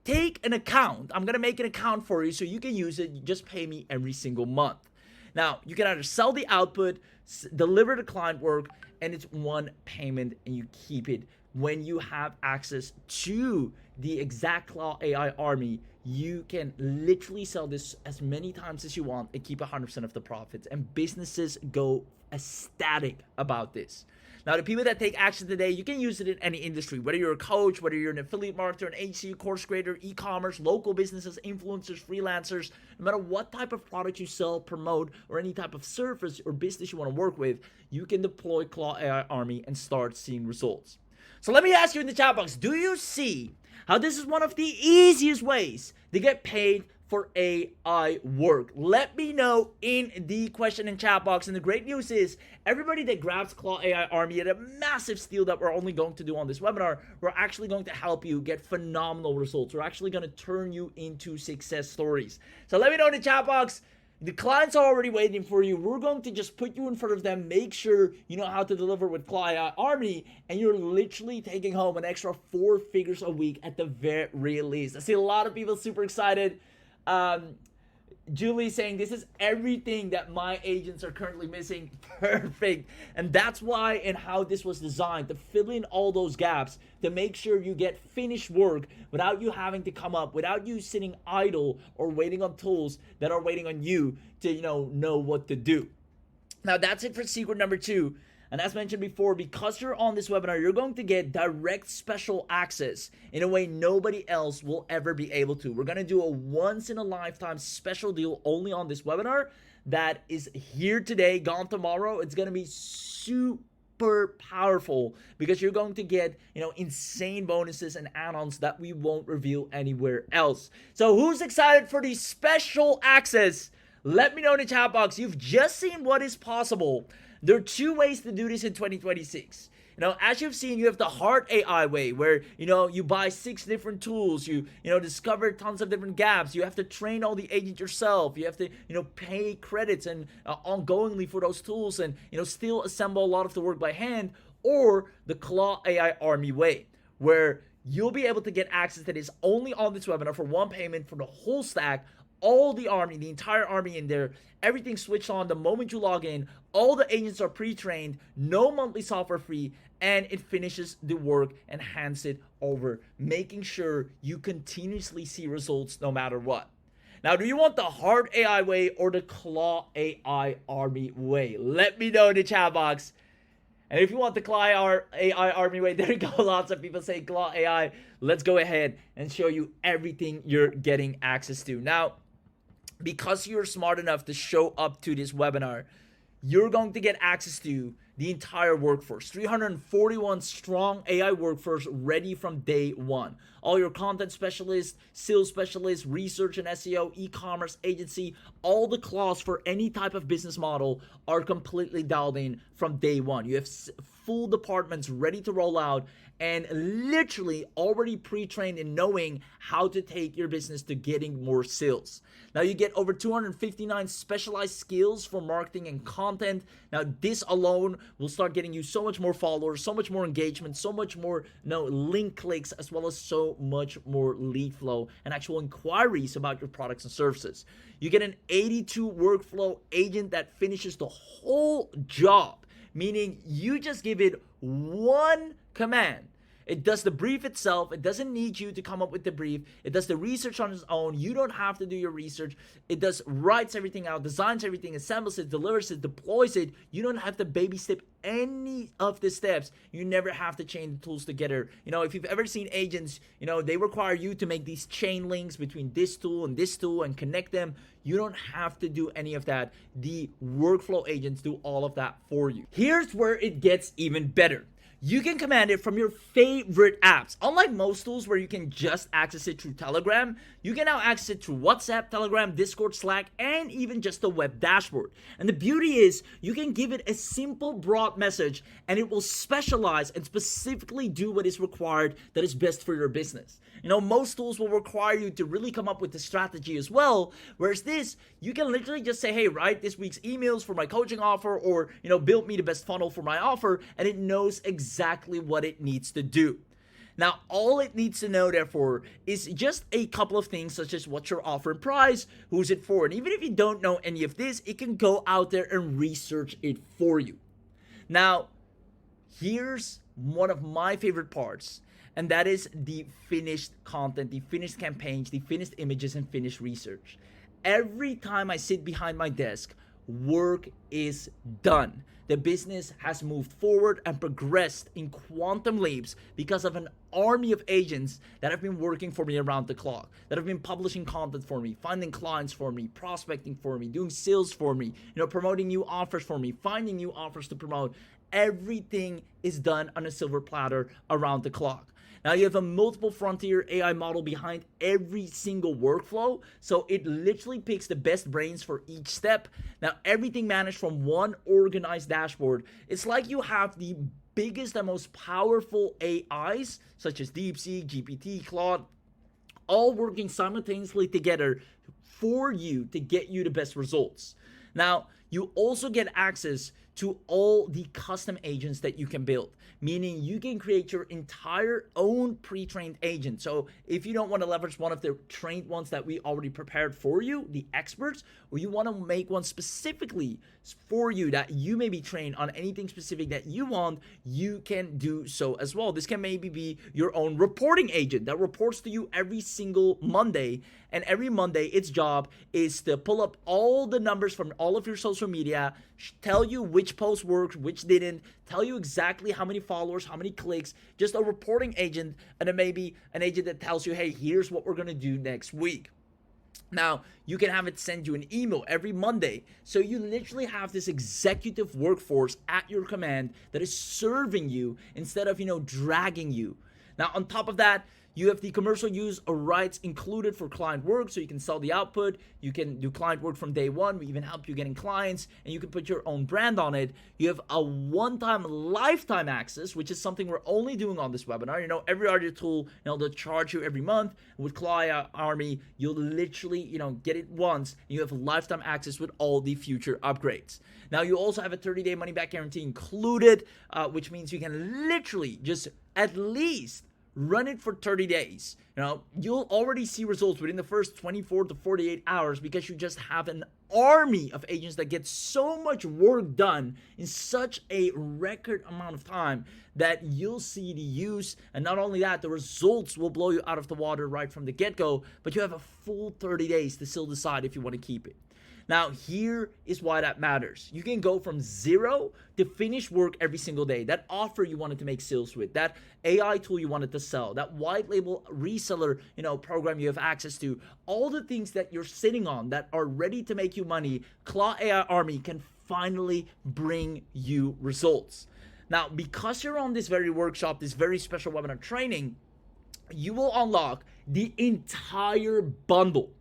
Take an account. I'm going to make an account for you so you can use it. You just pay me every single month. Now, you can either sell the output, deliver the client work, and it's one payment, and you keep it. When you have access to the exact ClawAI Army, you can literally sell this as many times as you want and keep 100% of the profits. And businesses go ecstatic about this. Now, the people that take action today, you can use it in any industry, whether you're a coach, whether you're an affiliate marketer, an agency, course creator, e-commerce, local businesses, influencers, freelancers, no matter what type of product you sell, promote, or any type of service or business you want to work with, you can deploy ClawAI Army and start seeing results. So let me ask you in the chat box, do you see how this is one of the easiest ways to get paid for AI work? Let me know in the question and chat box. And the great news is, everybody that grabs ClawAI Army at a massive steal that we're only going to do on this webinar, we're actually going to help you get phenomenal results. We're actually going to turn you into success stories. So let me know in the chat box. The clients are already waiting for you. We're going to just put you in front of them, make sure you know how to deliver with ClawAI Army, and you're literally taking home an extra 4 figures a week at the very least. I see a lot of people super excited. Julie saying this is everything that my agents are currently missing. Perfect. And that's why and how this was designed, to fill in all those gaps, to make sure you get finished work without you having to come up, without you sitting idle or waiting on tools that are waiting on you to know what to do. Now, that's it for secret number 2. And as mentioned before, because you're on this webinar, you're going to get direct special access in a way nobody else will ever be able to. We're going to do a once-in-a-lifetime special deal only on this webinar that is here today, gone tomorrow. It's going to be super powerful because you're going to get, insane bonuses and add-ons that we won't reveal anywhere else. So who's excited for the special access? Let me know in the chat box. You've just seen what is possible. There are 2 ways to do this in 2026. As you've seen, you have the hard AI way where, you buy 6 different tools, you discover tons of different gaps. You have to train all the agents yourself. You have to, pay credits and ongoingly for those tools and, still assemble a lot of the work by hand, or the ClawAI Army way where you'll be able to get access to this only on this webinar for one payment for the whole stack, all the army, the entire army in there, everything switched on the moment you log in, all the agents are pre-trained, no monthly software fee, and it finishes the work and hands it over, making sure you continuously see results no matter what. Now, do you want the hard AI way or the ClawAI Army way? Let me know in the chat box. And if you want the ClawAI Army way, there you go. Lots of people say ClawAI. Let's go ahead and show you everything you're getting access to. Now, because you're smart enough to show up to this webinar, you're going to get access to the entire workforce. 341 strong AI workforce ready from day one. All your content specialists, sales specialists, research and SEO, e-commerce agency, all the claws for any type of business model are completely dialed in from day one. You have full departments ready to roll out and literally already pre-trained in knowing how to take your business to getting more sales. Now you get over 259 specialized skills for marketing and content. Now this alone will start getting you so much more followers, so much more engagement, so much more link clicks, as well as so much more lead flow and actual inquiries about your products and services. You get an 82 workflow agent that finishes the whole job, meaning you just give it one command. It does the brief itself. It doesn't need you to come up with the brief. It does the research on its own. You don't have to do your research. It writes everything out, designs everything, assembles it, delivers it, deploys it. You don't have to baby step any of the steps. You never have to chain the tools together. If you've ever seen agents, they require you to make these chain links between this tool and connect them. You don't have to do any of that. The workflow agents do all of that for you. Here's where it gets even better. You can command it from your favorite apps. Unlike most tools where you can just access it through Telegram, you can now access it through WhatsApp, Telegram, Discord, Slack, and even just the web dashboard. And the beauty is you can give it a simple broad message and it will specialize and specifically do what is required that is best for your business. Most tools will require you to really come up with the strategy as well, whereas this, you can literally just say, hey, write this week's emails for my coaching offer, or, build me the best funnel for my offer, and it knows exactly what it needs to do. Now, all it needs to know, therefore, is just a couple of things, such as what's your offer and price, who's it for, and even if you don't know any of this, it can go out there and research it for you. Now, here's one of my favorite parts, and that is the finished content, the finished campaigns, the finished images, and finished research. Every time I sit behind my desk, work is done. The business has moved forward and progressed in quantum leaps because of an army of agents that have been working for me around the clock, that have been publishing content for me, finding clients for me, prospecting for me, doing sales for me, promoting new offers for me, finding new offers to promote. Everything is done on a silver platter around the clock. Now you have a multiple frontier AI model behind every single workflow, so it literally picks the best brains for each step. Now everything managed from one organized dashboard. It's like you have the biggest and most powerful AIs, such as DeepSeek, GPT, Claude, all working simultaneously together for you to get you the best results. Now, you also get access to all the custom agents that you can build, meaning you can create your entire own pre-trained agent. So if you don't want to leverage one of the trained ones that we already prepared for you, the experts, or you want to make one specifically for you that you may be trained on anything specific that you want, you can do so as well. This can maybe be your own reporting agent that reports to you every single Monday. And every Monday, its job is to pull up all the numbers from all of your social media, tell you which post worked, which didn't, tell you exactly how many followers, how many clicks, just a reporting agent, and then maybe an agent that tells you, hey, here's what we're going to do next week. Now, you can have it send you an email every Monday. So you literally have this executive workforce at your command that is serving you instead of, dragging you. Now, on top of that, you have the commercial use rights included for client work, so you can sell the output. You can do client work from day one. We even help you getting clients, and you can put your own brand on it. You have a one-time lifetime access, which is something we're only doing on this webinar. Every other tool, they'll charge you every month. With ClawAI Army, you'll literally, get it once, and you have lifetime access with all the future upgrades. Now, you also have a 30-day money-back guarantee included, which means you can literally just at least run it for 30 days. You'll already see results within the first 24 to 48 hours because you just have an army of agents that get so much work done in such a record amount of time that you'll see the use. And not only that, the results will blow you out of the water right from the get-go, but you have a full 30 days to still decide if you want to keep it. Now, here is why that matters. You can go from zero to finish work every single day. That offer you wanted to make sales with, that AI tool you wanted to sell, that white label reseller, program you have access to, all the things that you're sitting on that are ready to make you money, ClawAI Army can finally bring you results. Now, because you're on this very workshop, this very special webinar training, you will unlock the entire bundle.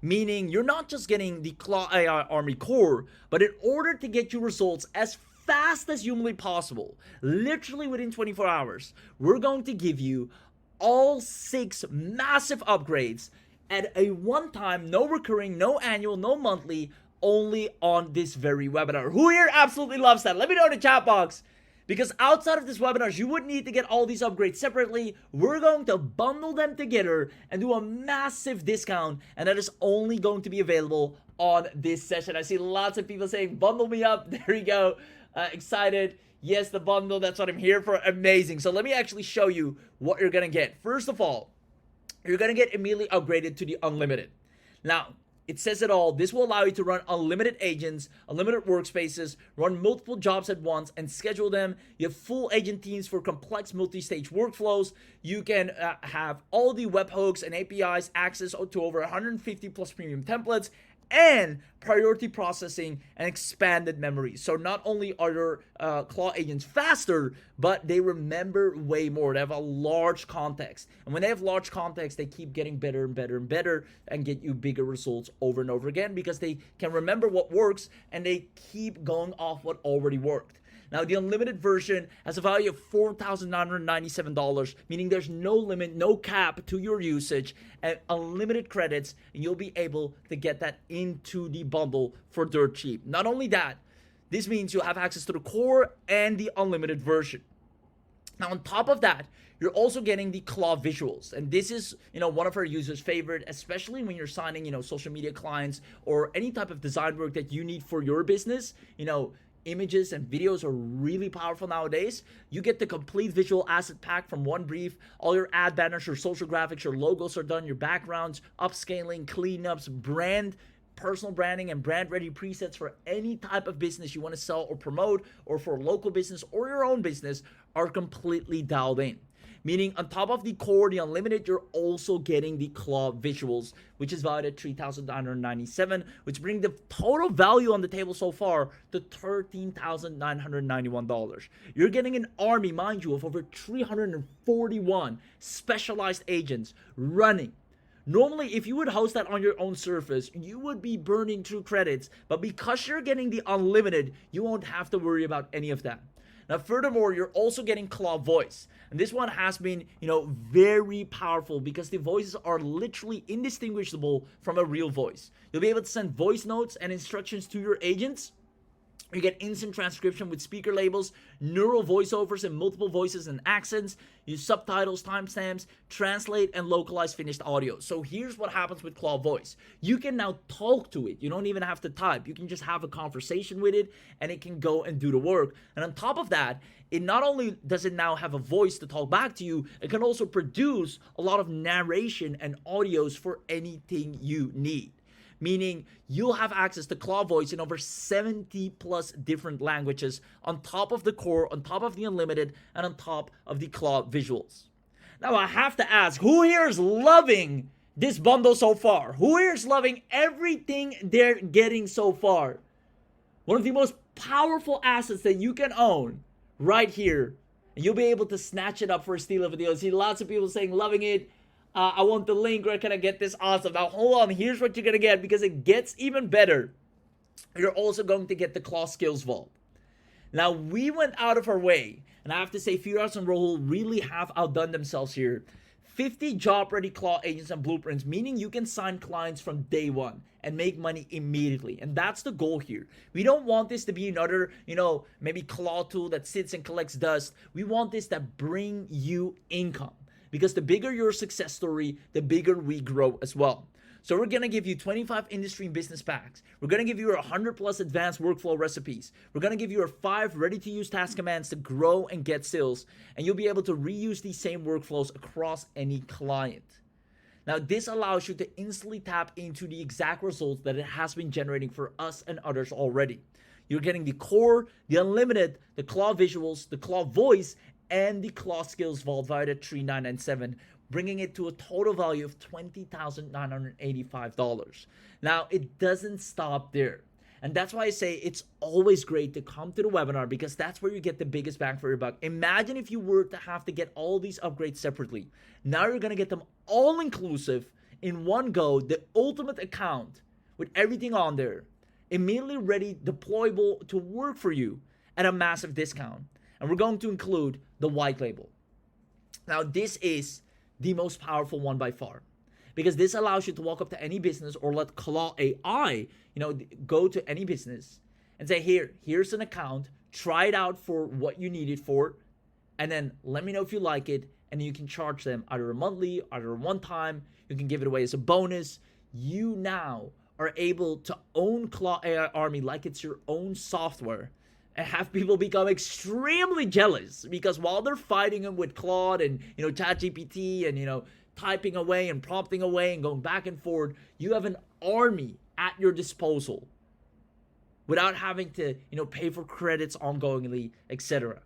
Meaning you're not just getting the ClawAI Army core, but in order to get you results as fast as humanly possible, literally within 24 hours, we're going to give you all 6 massive upgrades at a one-time, no recurring, no annual, no monthly, only on this very webinar. Who here absolutely loves that? Let me know in the chat box. Because outside of this webinar, you would need to get all these upgrades separately. We're going to bundle them together and do a massive discount, and that is only going to be available on this session. I see lots of people saying, bundle me up. There you go. Excited. Yes, the bundle. That's what I'm here for. Amazing. So let me actually show you what you're going to get. First of all, you're going to get immediately upgraded to the unlimited. Now, it says it all. This will allow you to run unlimited agents, unlimited workspaces, run multiple jobs at once and schedule them. You have full agent teams for complex multi-stage workflows. You can have all the webhooks and APIs, access to over 150 plus premium templates, and priority processing and expanded memory. So not only are your Claw agents faster, but they remember way more. They have a large context. And when they have large context, they keep getting better and better and better and get you bigger results over and over again because they can remember what works and they keep going off what already worked. Now, the unlimited version has a value of $4,997, meaning there's no limit, no cap to your usage, and unlimited credits, and you'll be able to get that into the bundle for dirt cheap. Not only that, this means you'll have access to the core and the unlimited version. Now, on top of that, you're also getting the ClawVisuals, and this is, one of our users' favorite, especially when you're signing, social media clients or any type of design work that you need for your business. Images and videos are really powerful nowadays. You get the complete visual asset pack from one brief. All your ad banners, your social graphics, your logos are done, your backgrounds, upscaling, cleanups, personal branding, and brand ready presets for any type of business you want to sell or promote, or for a local business or your own business, are completely dialed in. Meaning on top of the core, the unlimited, you're also getting the ClawVisuals, which is valued at $3,997, which brings the total value on the table so far to $13,991. You're getting an army, mind you, of over 341 specialized agents running. Normally, if you would host that on your own surface, you would be burning through credits, but because you're getting the unlimited, you won't have to worry about any of that. Now, furthermore, you're also getting ClawVoice. And this one has been, very powerful because the voices are literally indistinguishable from a real voice. You'll be able to send voice notes and instructions to your agents. You get instant transcription with speaker labels, neural voiceovers in multiple voices and accents, use subtitles, timestamps, translate, and localize finished audio. So here's what happens with ClawVoice. You can now talk to it. You don't even have to type. You can just have a conversation with it, and it can go and do the work. And on top of that, it not only does it now have a voice to talk back to you, it can also produce a lot of narration and audios for anything you need. Meaning you'll have access to ClawVoice in over 70 plus different languages on top of the core, on top of the unlimited, and on top of the ClawVisuals. Now I have to ask, who here is loving this bundle so far? Who here is loving everything they're getting so far? One of the most powerful assets that you can own right here. And you'll be able to snatch it up for a steal of a deal. I see lots of people saying loving it. I want the link. Where can I get this? Awesome. Now, hold on. Here's what you're going to get because it gets even better. You're also going to get the Claw Skills Vault. Now, we went out of our way, and I have to say, Firas and Rahul really have outdone themselves here. 50 job-ready Claw agents and blueprints, meaning you can sign clients from day one and make money immediately. And that's the goal here. We don't want this to be another, maybe Claw tool that sits and collects dust. We want this to bring you income. Because the bigger your success story, the bigger we grow as well. So we're going to give you 25 industry and business packs. We're going to give you 100 plus advanced workflow recipes. We're going to give you 5 ready-to-use task commands to grow and get sales. And you'll be able to reuse these same workflows across any client. Now, this allows you to instantly tap into the exact results that it has been generating for us and others already. You're getting the core, the unlimited, the ClawVisuals, the ClawVoice, and the ClawSkills Vault via the 3997, bringing it to a total value of $20,985. Now, it doesn't stop there. And that's why I say it's always great to come to the webinar, because that's where you get the biggest bang for your buck. Imagine if you were to have to get all these upgrades separately. Now you're going to get them all inclusive in one go, the ultimate account with everything on there, immediately ready, deployable to work for you at a massive discount. And we're going to include the white label. Now, this is the most powerful one by far, because this allows you to walk up to any business or let ClawAI, go to any business and say, here's an account, try it out for what you need it for, and then let me know if you like it, and you can charge them either a monthly, either a one time, you can give it away as a bonus. You now are able to own ClawAI Army like it's your own software, and have people become extremely jealous, because while they're fighting them with Claude and ChatGPT and typing away and prompting away and going back and forth, you have an army at your disposal without having to pay for credits ongoingly, etc.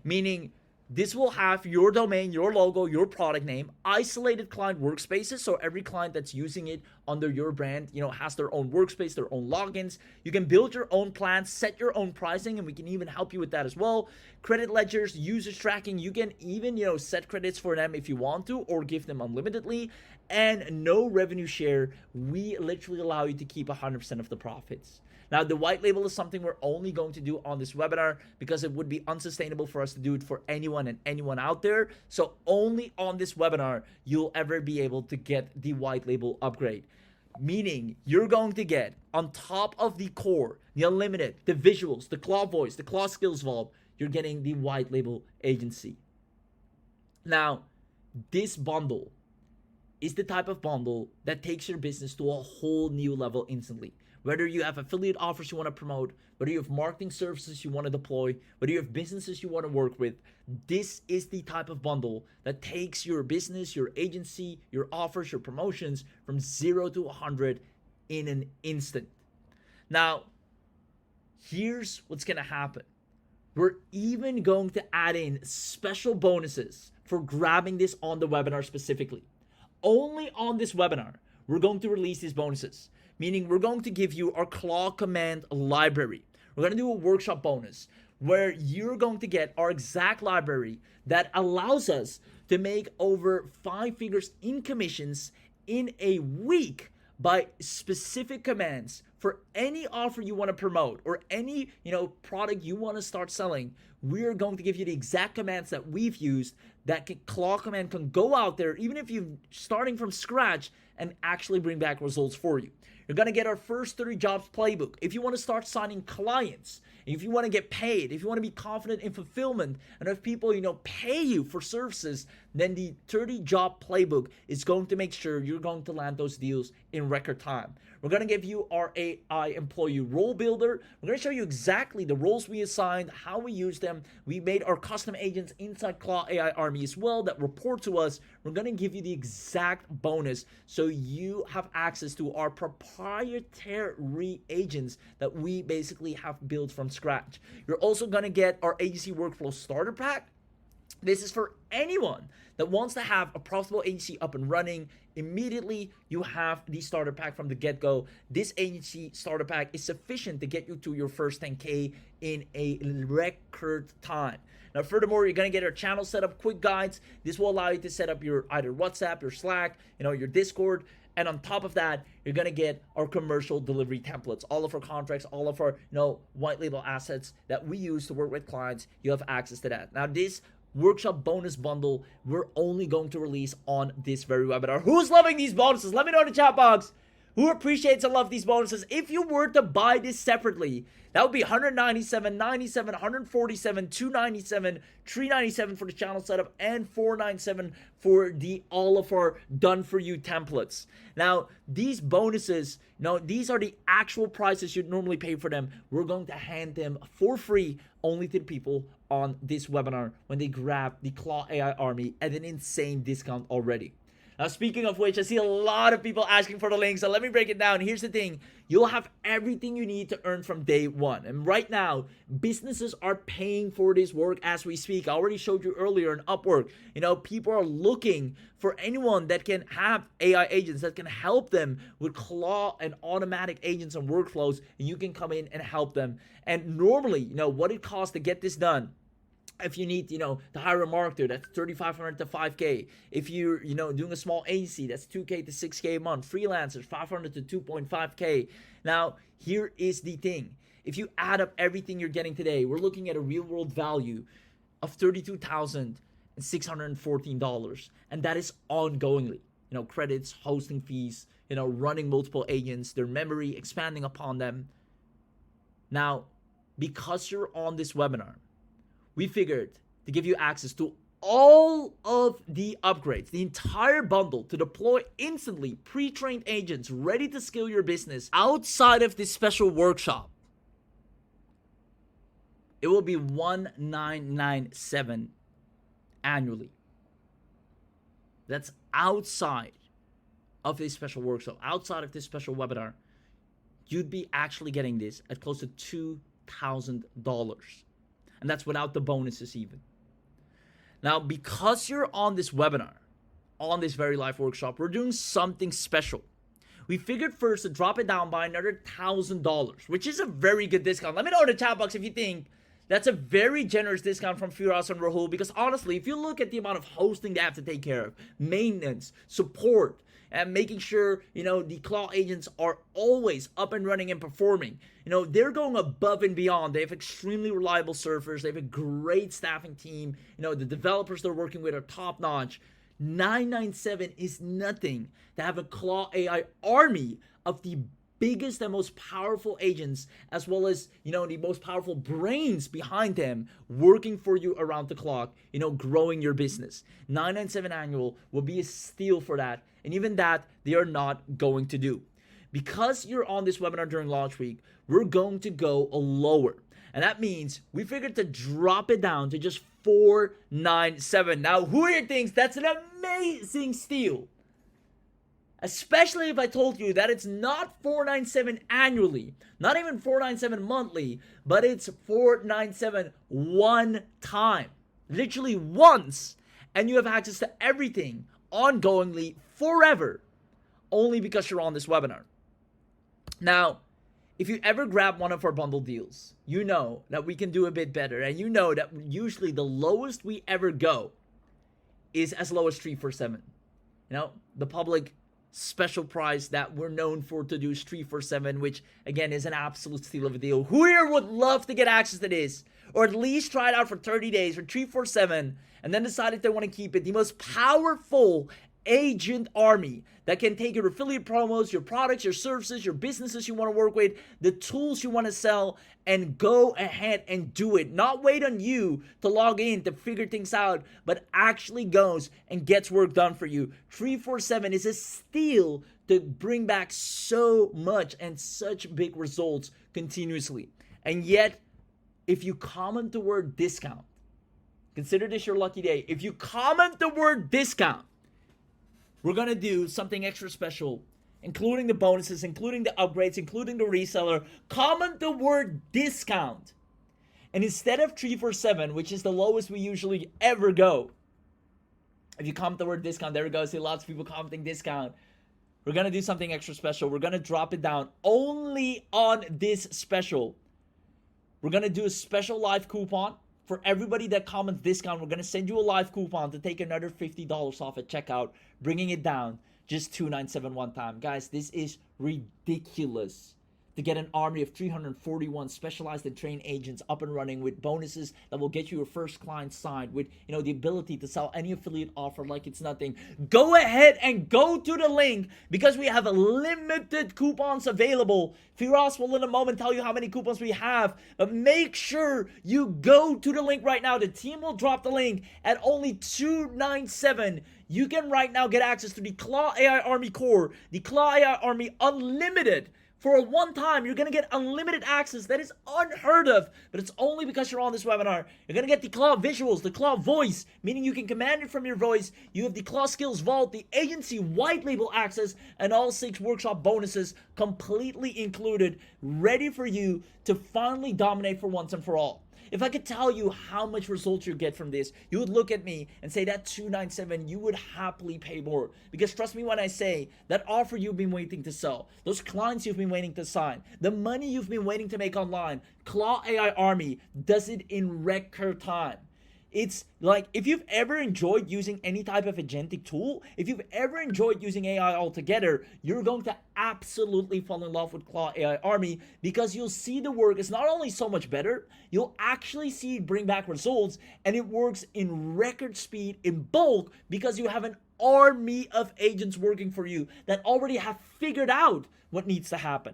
Meaning, this will have your domain, your logo, your product name, isolated client workspaces. So every client that's using it under your brand, has their own workspace, their own logins. You can build your own plans, set your own pricing, and we can even help you with that as well. Credit ledgers, users tracking. You can even, set credits for them if you want to, or give them unlimitedly. And no revenue share. We literally allow you to keep 100% of the profits. Now, the white label is something we're only going to do on this webinar, because it would be unsustainable for us to do it for anyone and anyone out there. So only on this webinar, you'll ever be able to get the white label upgrade. Meaning, you're going to get, on top of the core, the unlimited, the visuals, the ClawVoice, the ClawSkills Vault, you're getting the white label agency. Now, this bundle is the type of bundle that takes your business to a whole new level instantly. Whether you have affiliate offers you want to promote, whether you have marketing services you want to deploy, whether you have businesses you want to work with, this is the type of bundle that takes your business, your agency, your offers, your promotions from 0 to 100 in an instant. Now, here's what's going to happen. We're even going to add in special bonuses for grabbing this on the webinar specifically. Only on this webinar, we're going to release these bonuses. Meaning, we're going to give you our Claw Command library. We're going to do a workshop bonus where you're going to get our exact library that allows us to make over 5 figures in commissions in a week by specific commands for any offer you want to promote or any product you want to start selling. We're going to give you the exact commands that we've used that Claw Command can go out there, even if you're starting from scratch, and actually bring back results for you. You're going to get our first 30 jobs playbook. If you want to start signing clients, if you want to get paid, if you want to be confident in fulfillment, and if people, pay you for services, then the 30 job playbook is going to make sure you're going to land those deals in record time. We're going to give you our AI employee role builder. We're going to show you exactly the roles we assigned, how we use them. We made our custom agents inside ClawAI Army as well that report to us. We're going to give you the exact bonus so you have access to our proprietary agents that we basically have built from scratch. You're also going to get our agency workflow starter pack. This is for anyone that wants to have a profitable agency up and running. Immediately, you have the starter pack from the get-go. This agency starter pack is sufficient to get you to your first 10K in a record time. Now, furthermore, you're going to get our channel setup quick guides. This will allow you to set up your either WhatsApp, your Slack, your Discord. And on top of that, you're going to get our commercial delivery templates, all of our contracts, all of our white label assets that we use to work with clients. You have access to that. Now, this workshop bonus bundle, we're only going to release on this very webinar. Who's loving these bonuses? Let me know in the chat box. Who appreciates and loves these bonuses? If you were to buy this separately, that would be $197, $97, $147, $297, $397 for the channel setup, and $497 for the all of our done for you templates. Now, these bonuses, these are the actual prices you'd normally pay for them. We're going to hand them for free only to the people on this webinar when they grab the ClawAI Army at an insane discount already. Now, speaking of which, I see a lot of people asking for the link, so let me break it down. Here's the thing. You'll have everything you need to earn from day one. And right now, businesses are paying for this work as we speak. I already showed you earlier in Upwork. People are looking for anyone that can have AI agents that can help them with Claw and automatic agents and workflows, and you can come in and help them. And normally, what it costs to get this done. If you need, to hire a marketer, that's $3,500 to $5K. If you're, doing a small agency, that's $2K to $6K a month. Freelancers, $500 to $2.5K. Now, here is the thing. If you add up everything you're getting today, we're looking at a real world value of $32,614. And that is ongoingly. Credits, hosting fees, running multiple agents, their memory, expanding upon them. Now, because you're on this webinar, we figured to give you access to all of the upgrades, the entire bundle to deploy instantly pre-trained agents ready to scale your business outside of this special workshop. It will be $1,997 annually. That's outside of this special workshop, outside of this special webinar. You'd be actually getting this at close to $2,000. And that's without the bonuses even. Now, because you're on this webinar, on this very live workshop, we're doing something special. We figured first to drop it down by another $1,000, which is a very good discount. Let me know in the chat box if you think that's a very generous discount from Firas and Rahul, because honestly, if you look at the amount of hosting they have to take care of, maintenance, support, and making sure, the Claw agents are always up and running and performing. They're going above and beyond. They have extremely reliable servers. They have a great staffing team. The developers they're working with are top notch. $997 is nothing to have a Claw AI army of the biggest and most powerful agents, as well as, the most powerful brains behind them working for you around the clock, growing your business. $997 annual will be a steal for that. And even that, they are not going to do. Because you're on this webinar during launch week, we're going to go lower. And that means we figured to drop it down to just $497. Now, who here thinks that's an amazing steal? Especially if I told you that it's not $497 annually, not even $497 monthly, but it's $497 one time. Literally once. And you have access to everything ongoingly forever, only because you're on this webinar. Now, if you ever grab one of our bundle deals, you know that we can do a bit better, and you know that usually the lowest we ever go is as low as $347. The public special price that we're known for to do is $347, which again is an absolute steal of a deal. Who here would love to get access to this, or at least try it out for 30 days for $347, and then decide if they want to keep it? The most powerful agent army that can take your affiliate promos, your products, your services, your businesses you want to work with, the tools you want to sell, and go ahead and do it. Not wait on you to log in to figure things out, but actually goes and gets work done for you. 347 is a steal to bring back so much and such big results continuously. And yet, if you comment the word discount, consider this your lucky day. If you comment the word discount, we're going to do something extra special, including the bonuses, including the upgrades, including the reseller. Comment the word discount. And instead of 347, which is the lowest we usually ever go, if you comment the word discount, there we go. I see lots of people commenting discount. We're going to do something extra special. We're going to drop it down only on this special. We're going to do a special live coupon. For everybody that comments discount, we're going to send you a live coupon to take another $50 off at checkout, bringing it down just $297 one time. Guys, this is ridiculous. To get an army of 341 specialized and trained agents up and running with bonuses that will get you your first client signed, with the ability to sell any affiliate offer like it's nothing. Go ahead and go to the link, because we have limited coupons available. Firas will in a moment tell you how many coupons we have, but make sure you go to the link right now. The team will drop the link at only $297. You can right now get access to the ClawAI Army Core, the ClawAI Army Unlimited, For a one time, you're going to get unlimited access. That is unheard of, but it's only because you're on this webinar. You're going to get the ClawVisuals, the ClawVoice, meaning you can command it from your voice. You have the ClawSkills Vault, the agency white label access, and all 6 workshop bonuses completely included, ready for you to finally dominate for once and for all. If I could tell you how much results you get from this, you would look at me and say that $297, you would happily pay more. Because trust me when I say that offer you've been waiting to sell, those clients you've been waiting to sign, the money you've been waiting to make online, ClawAI Army does it in record time. It's like, if you've ever enjoyed using any type of agentic tool, if you've ever enjoyed using AI altogether, you're going to absolutely fall in love with ClawAI Army, because you'll see the work is not only so much better, you'll actually see it bring back results, and it works in record speed, in bulk, because you have an army of agents working for you that already have figured out what needs to happen.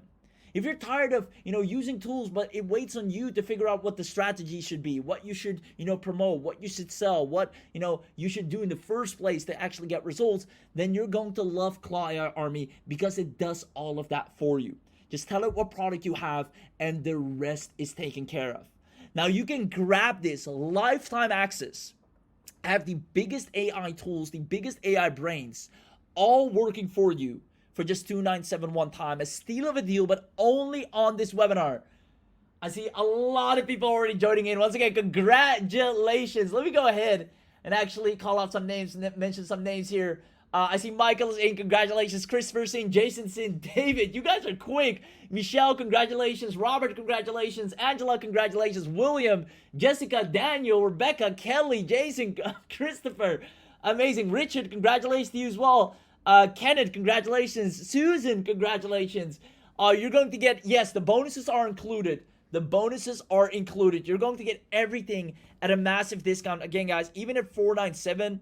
If you're tired of, using tools, but it waits on you to figure out what the strategy should be, what you should, promote, what you should sell, what, you should do in the first place to actually get results, then you're going to love ClawAI Army, because it does all of that for you. Just tell it what product you have, and the rest is taken care of. Now you can grab this lifetime access, have the biggest AI tools, the biggest AI brains, all working for you, for just $297 one time. A steal of a deal, but only on this webinar. I see a lot of people already joining in. Once again, congratulations. Let me go ahead and actually call out some names and mention some names here. I see Michael's in. Congratulations. Christopher's in. Jason's in. David, you guys are quick. Michelle, congratulations. Robert, congratulations. Angela, congratulations. William, Jessica, Daniel, Rebecca, Kelly, Jason, Christopher. Amazing. Richard, congratulations to you as well. Kenneth, congratulations. Susan, congratulations. You're going to get, yes, the bonuses are included. The bonuses are included. You're going to get everything at a massive discount. Again, guys, even at $497,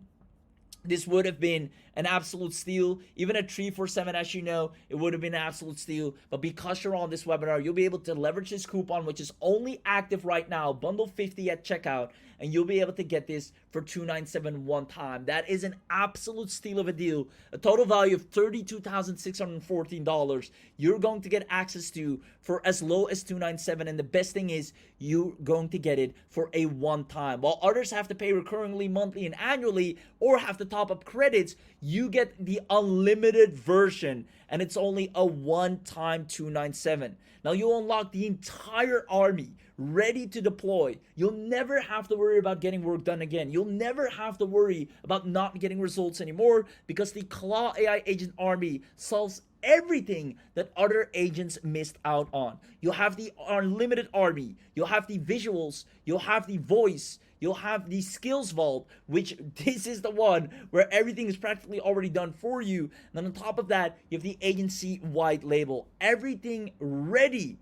this would have been an absolute steal. Even at $347, as you know, it would have been an absolute steal. But because you're on this webinar, you'll be able to leverage this coupon, which is only active right now, bundle 50 at checkout, and you'll be able to get this for $297 one time. That is an absolute steal of a deal. A total value of $32,614 you're going to get access to for as low as $297, and the best thing is you're going to get it for a one time. While others have to pay recurringly, monthly, and annually, or have to top up credits, you get the unlimited version, and it's only a one-time $297. Now you'll unlock the entire army ready to deploy. You'll never have to worry about getting work done again. You'll never have to worry about not getting results anymore, because the ClawAI Agent Army solves everything that other agents missed out on. You'll have the unlimited army. You'll have the visuals. You'll have the voice. You'll have the skills vault, which this is the one where everything is practically already done for you. And then on top of that, you have the agency white label. Everything ready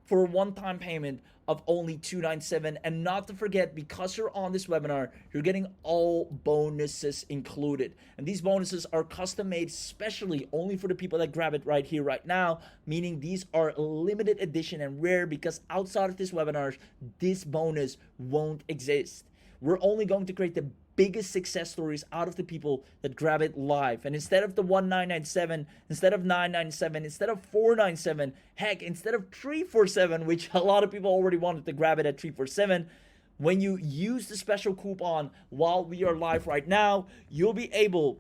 for a one-time payment of only $297. And not to forget, because you're on this webinar, you're getting all bonuses included. And these bonuses are custom made specially only for the people that grab it right here, right now, meaning these are limited edition and rare, because outside of this webinar, this bonus won't exist. We're only going to create the biggest success stories out of the people that grab it live. And instead of the $1,997, instead of $997, instead of $497, heck, instead of $347, which a lot of people already wanted to grab it at $347, when you use the special coupon while we are live right now, you'll be able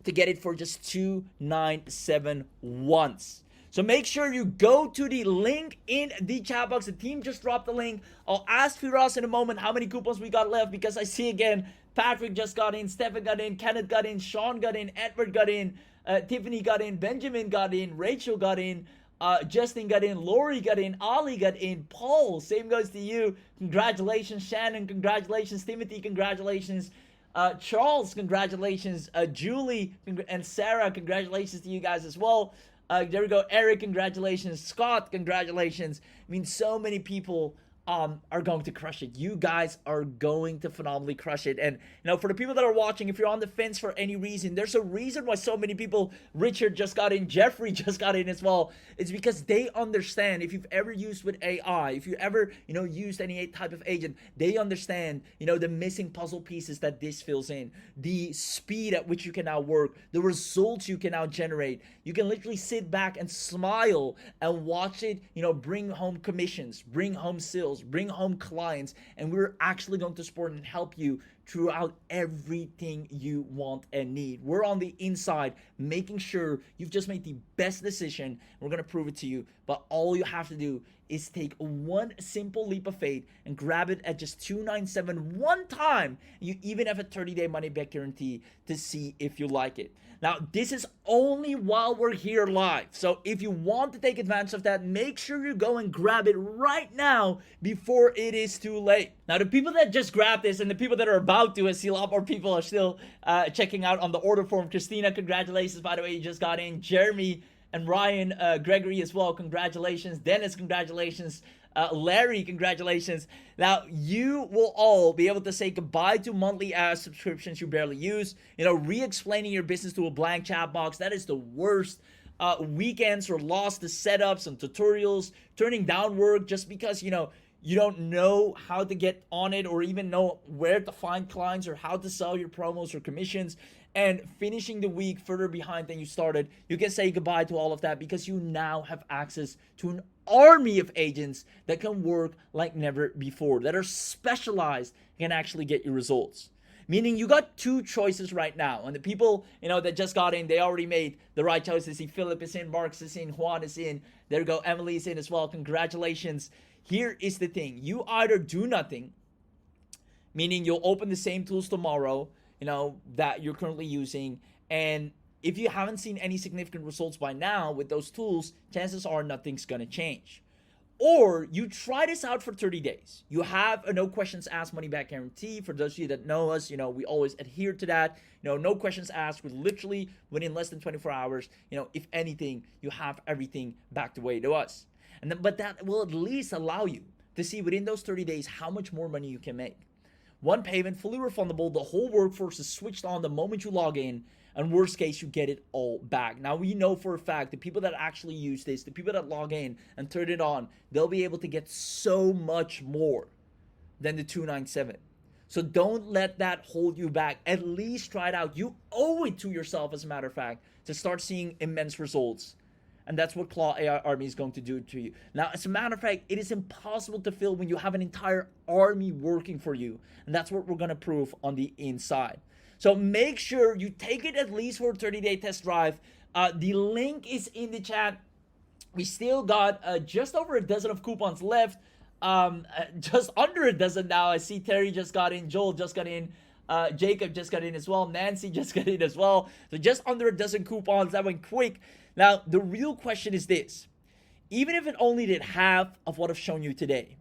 to get it for just $297 once. So make sure you go to the link in the chat box. The team just dropped the link. I'll ask Firas in a moment how many coupons we got left, because I see again, Patrick just got in, Stephen got in, Kenneth got in, Sean got in, Edward got in, Tiffany got in, Benjamin got in, Rachel got in, Justin got in, Lori got in, Ali got in, Paul, same goes to you. Congratulations, Shannon, congratulations, Timothy, congratulations. Charles, congratulations. Julie and Sarah, congratulations to you guys as well. There we go. Eric, congratulations. Scott, congratulations. I mean, so many people are going to crush it. You guys are going to phenomenally crush it. And for the people that are watching, if you're on the fence for any reason, there's a reason why so many people, Richard just got in, Jeffrey just got in as well. It's because they understand. If you've ever used with AI, if you ever used any type of agent, they understand the missing puzzle pieces that this fills in, the speed at which you can now work, the results you can now generate. You can literally sit back and smile and watch it bring home commissions, bring home sales, bring home clients, and we're actually going to support and help you throughout everything you want and need. We're on the inside making sure you've just made the best decision. We're going to prove it to you, but all you have to do is take one simple leap of faith and grab it at just $297 one time. You even have a 30-day money back guarantee to see if you like it. Now, this is only while we're here live. So if you want to take advantage of that, make sure you go and grab it right now before it is too late. Now, the people that just grabbed this and the people that are about to, I see a lot more people are still checking out on the order form. Christina, congratulations, by the way, you just got in. Jeremy and Ryan, Gregory as well, congratulations. Dennis, congratulations. Larry, congratulations. Now, you will all be able to say goodbye to monthly ads subscriptions you barely use. Re-explaining your business to a blank chat box, that is the worst. Weekends or lost to setups and tutorials, turning down work just because, you don't know how to get on it or even know where to find clients or how to sell your promos or commissions, and finishing the week further behind than you started. You can say goodbye to all of that because you now have access to an army of agents that can work like never before, that are specialized, can actually get you results. Meaning you got two choices right now. And the people, that just got in, they already made the right choices. See, Philip is in, Marcus is in, Juan is in. There you go, Emily is in as well. Congratulations. Here is the thing. You either do nothing, meaning you'll open the same tools tomorrow, that you're currently using. And if you haven't seen any significant results by now with those tools, chances are nothing's going to change. Or you try this out for 30 days. You have a no questions asked money back guarantee. For those of you that know us, we always adhere to that. No questions asked. We're literally within less than 24 hours. If anything, you have everything backed away to us. But that will at least allow you to see within those 30 days how much more money you can make. One payment, fully refundable. The whole workforce is switched on the moment you log in. And worst case, you get it all back. Now, we know for a fact the people that actually use this, the people that log in and turn it on, they'll be able to get so much more than the $297. So don't let that hold you back. At least try it out. You owe it to yourself, as a matter of fact, to start seeing immense results. And that's what ClawAI Army is going to do to you. Now, as a matter of fact, it is impossible to fill when you have an entire army working for you. And that's what we're going to prove on the inside. So make sure you take it at least for a 30-day test drive. The link is in the chat. We still got just over a dozen of coupons left. Just under a dozen now. I see Terry just got in. Joel just got in. Jacob just got in as well. Nancy just got in as well. So just under a dozen coupons. That went quick. Now, the real question is this. Even if it only did half of what I've shown you today,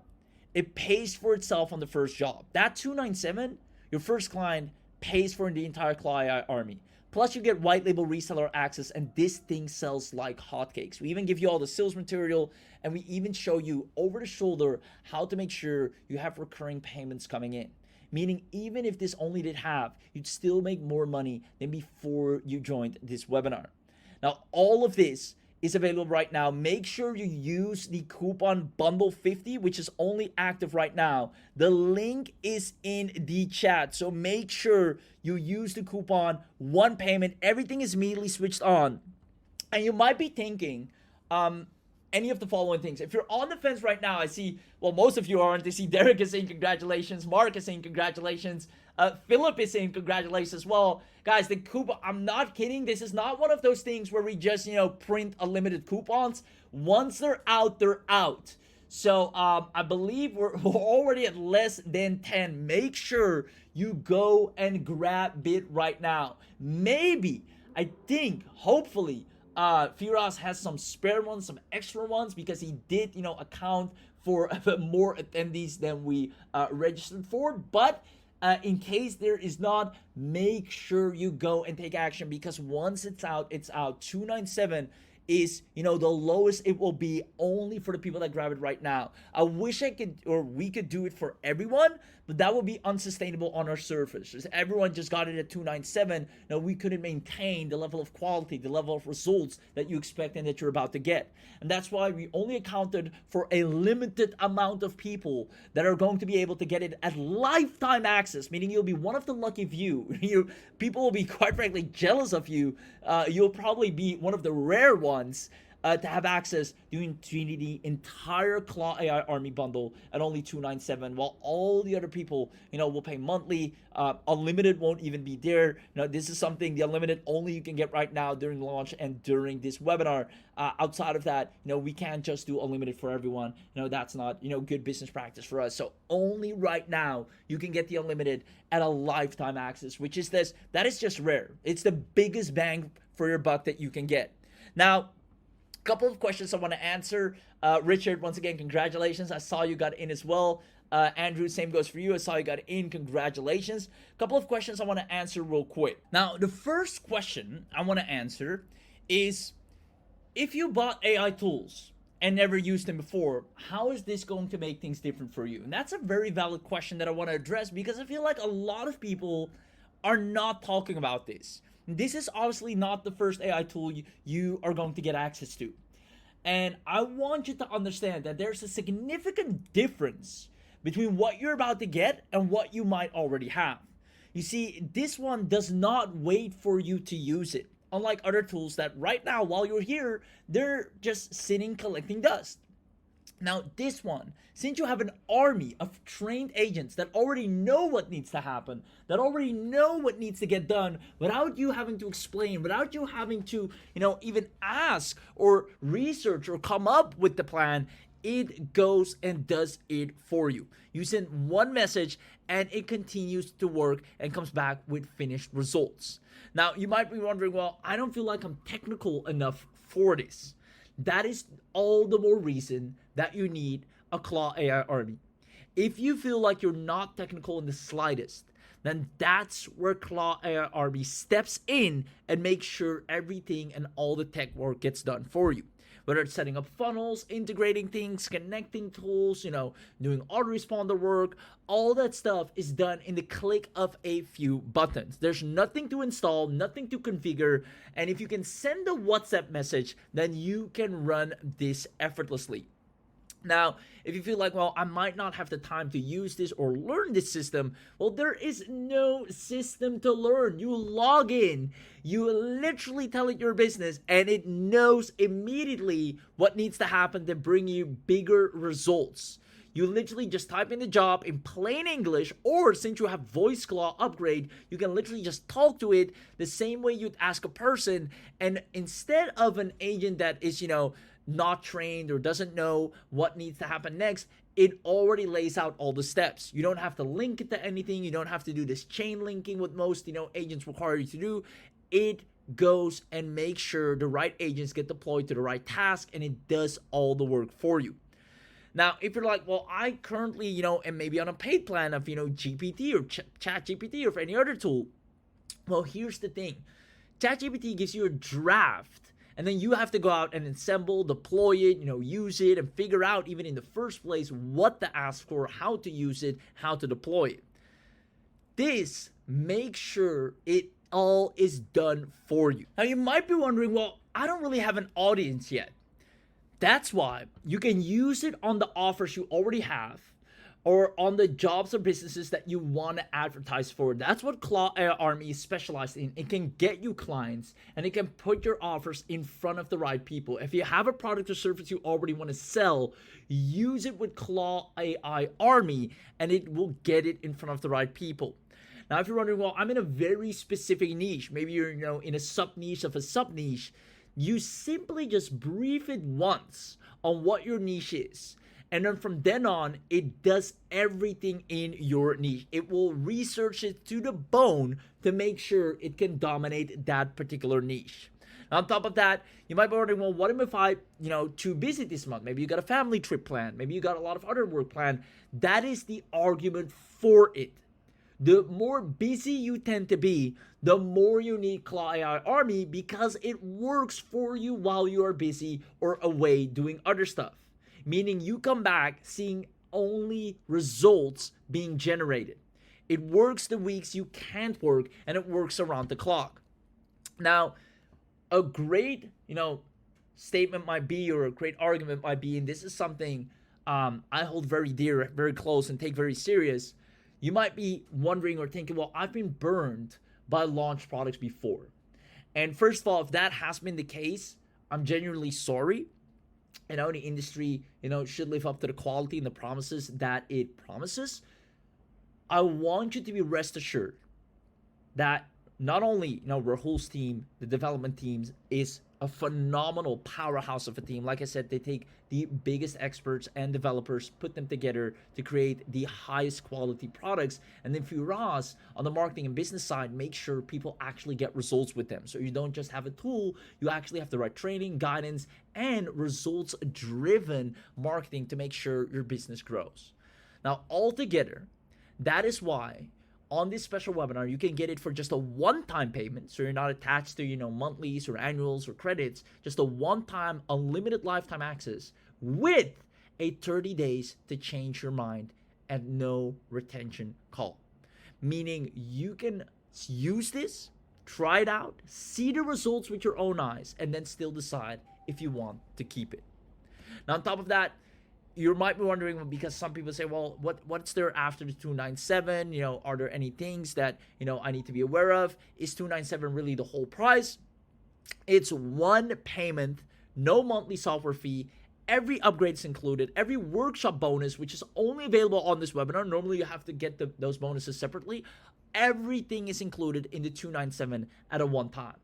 it pays for itself on the first job. That $297, your first client, pays for the entire ClawAI Army. Plus, you get white label reseller access, and this thing sells like hotcakes. We even give you all the sales material, and we even show you over the shoulder how to make sure you have recurring payments coming in. Meaning, even if this only did half, you'd still make more money than before you joined this webinar. Now, all of this is available right now. Make sure you use the coupon Bundle50, which is only active right now. The link is in the chat. So make sure you use the coupon, one payment. Everything is immediately switched on. And you might be thinking, any of the following things. If you're on the fence right now, I see, well, most of you aren't. I see Derek is saying congratulations. Mark is saying congratulations. Philip is saying congratulations as well. Guys, the coupon, I'm not kidding. This is not one of those things where we just, print unlimited coupons. Once they're out, they're out. So I believe we're already at less than 10. Make sure you go and grab it right now. Maybe, I think, hopefully, Firas has some spare ones, some extra ones, because he did, account for more attendees than we registered for. But in case there is not, make sure you go and take action, because once it's out, it's out. $297 is, the lowest it will be only for the people that grab it right now. I wish I could, or we could do it for everyone, but that would be unsustainable on our surface. If everyone just got it at 297, we couldn't maintain the level of quality, the level of results that you expect and that you're about to get. And that's why we only accounted for a limited amount of people that are going to be able to get it at lifetime access, meaning you'll be one of the lucky few. People will be, quite frankly, jealous of you. You'll probably be one of the rare ones to have access to the entire ClawAI Army bundle at only $297, while all the other people, will pay monthly. Unlimited won't even be there. This is something, the unlimited only you can get right now during launch and during this webinar. Outside of that, we can't just do unlimited for everyone. That's not, good business practice for us. So only right now you can get the unlimited at a lifetime access, which is that is just rare. It's the biggest bang for your buck that you can get. Now, couple of questions I want to answer. Richard, once again, congratulations. I saw you got in as well. Andrew, same goes for you. I saw you got in. Congratulations. Couple of questions I want to answer real quick. Now, the first question I want to answer is, if you bought AI tools and never used them before, how is this going to make things different for you? And that's a very valid question that I want to address, because I feel like a lot of people are not talking about this. This is obviously not the first AI tool you are going to get access to. And I want you to understand that there's a significant difference between what you're about to get and what you might already have. You see, this one does not wait for you to use it. Unlike other tools that right now, while you're here, they're just sitting collecting dust. Now, this one, since you have an army of trained agents that already know what needs to happen, that already know what needs to get done without you having to explain, without you having to, even ask or research or come up with the plan, it goes and does it for you. You send one message and it continues to work and comes back with finished results. Now, you might be wondering, well, I don't feel like I'm technical enough for this. That is all the more reason that you need a ClawAI Army. If you feel like you're not technical in the slightest, then that's where ClawAI Army steps in and makes sure everything and all the tech work gets done for you. Whether it's setting up funnels, integrating things, connecting tools, doing autoresponder work, all that stuff is done in the click of a few buttons. There's nothing to install, nothing to configure, and if you can send a WhatsApp message, then you can run this effortlessly. Now, if you feel like, well, I might not have the time to use this or learn this system, well, there is no system to learn. You log in, you literally tell it your business, and it knows immediately what needs to happen to bring you bigger results. You literally just type in the job in plain English, or since you have Voice Claw upgrade, you can literally just talk to it the same way you'd ask a person. And instead of an agent that is, not trained or doesn't know what needs to happen next, it already lays out all the steps. You don't have to link it to anything. You don't have to do this chain linking what most, agents require you to do. It goes and makes sure the right agents get deployed to the right task, and it does all the work for you. Now, if you're like, well, I currently, am maybe on a paid plan of, GPT or ChatGPT or for any other tool. Well, here's the thing. ChatGPT gives you a draft, and then you have to go out and assemble, deploy it, use it, and figure out even in the first place what to ask for, how to use it, how to deploy it. This makes sure it all is done for you. Now, you might be wondering, well, I don't really have an audience yet. That's why you can use it on the offers you already have, or on the jobs or businesses that you want to advertise for. That's what ClawAI Army is specialized in. It can get you clients, and it can put your offers in front of the right people. If you have a product or service you already want to sell, use it with ClawAI Army, and it will get it in front of the right people. Now, if you're wondering, well, I'm in a very specific niche. Maybe you're, in a sub-niche of a sub-niche. You simply just brief it once on what your niche is. And then from then on, it does everything in your niche. It will research it to the bone to make sure it can dominate that particular niche. Now, on top of that, you might be wondering, well, what if I, too busy this month? Maybe you got a family trip planned. Maybe you got a lot of other work planned. That is the argument for it. The more busy you tend to be, the more you need ClawAI Army because it works for you while you are busy or away doing other stuff. Meaning you come back seeing only results being generated. It works the weeks you can't work, and it works around the clock. Now, a great, statement might be, or a great argument might be, and this is something I hold very dear, very close, and take very serious. You might be wondering or thinking, well, I've been burned by launch products before. And first of all, if that has been the case, I'm genuinely sorry. The industry, should live up to the quality and the promises that it promises. I want you to be rest assured that not only, Rahul's team, the development teams, is a phenomenal powerhouse of a team. Like I said, they take the biggest experts and developers, put them together to create the highest quality products. And then Firas, on the marketing and business side, make sure people actually get results with them. So you don't just have a tool, you actually have the right training, guidance, and results-driven marketing to make sure your business grows. Now, altogether, that is why on this special webinar, you can get it for just a one-time payment. So you're not attached to, monthlies or annuals or credits, just a one-time unlimited lifetime access with a 30 days to change your mind and no retention call. Meaning you can use this, try it out, see the results with your own eyes, and then still decide if you want to keep it. Now, on top of that, you might be wondering, because some people say, well, what's there after the 297? Are there any things that, I need to be aware of? Is 297 really the whole price? It's one payment, no monthly software fee. Every upgrade is included. Every workshop bonus, which is only available on this webinar. Normally, you have to get those bonuses separately. Everything is included in the 297 at a one time.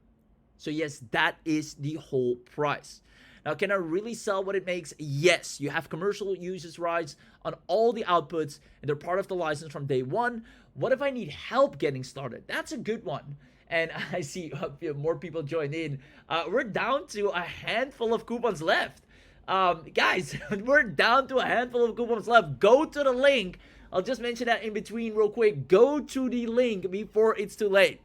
So yes, that is the whole price. Now, can I really sell what it makes? Yes, you have commercial usage rights on all the outputs, and they're part of the license from day one. What if I need help getting started? That's a good one. And I see more people join in. We're down to a handful of coupons left. Guys, we're down to a handful of coupons left. Go to the link. I'll just mention that in between real quick. Go to the link before it's too late.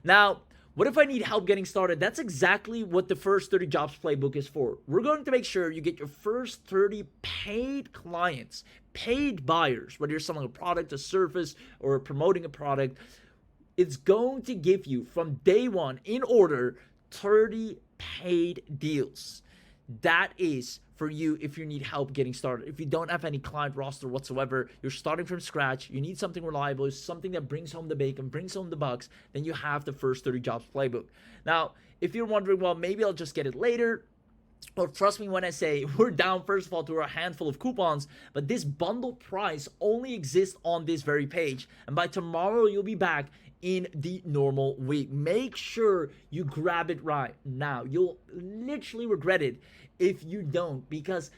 Now, what if I need help getting started? That's exactly what the first 30 jobs playbook is for. We're going to make sure you get your first 30 paid clients, paid buyers, whether you're selling a product, a service, or promoting a product. It's going to give you from day one, in order, 30 paid deals. That is for you if you need help getting started. If you don't have any client roster whatsoever, you're starting from scratch, you need something reliable, something that brings home the bacon, brings home the bucks, then you have the first 30 jobs playbook. Now, if you're wondering, well, maybe I'll just get it later, well, trust me when I say we're down, first of all, to a handful of coupons, but this bundle price only exists on this very page. And by tomorrow, you'll be back in the normal week. Make sure you grab it right now. You'll literally regret it if you don't, because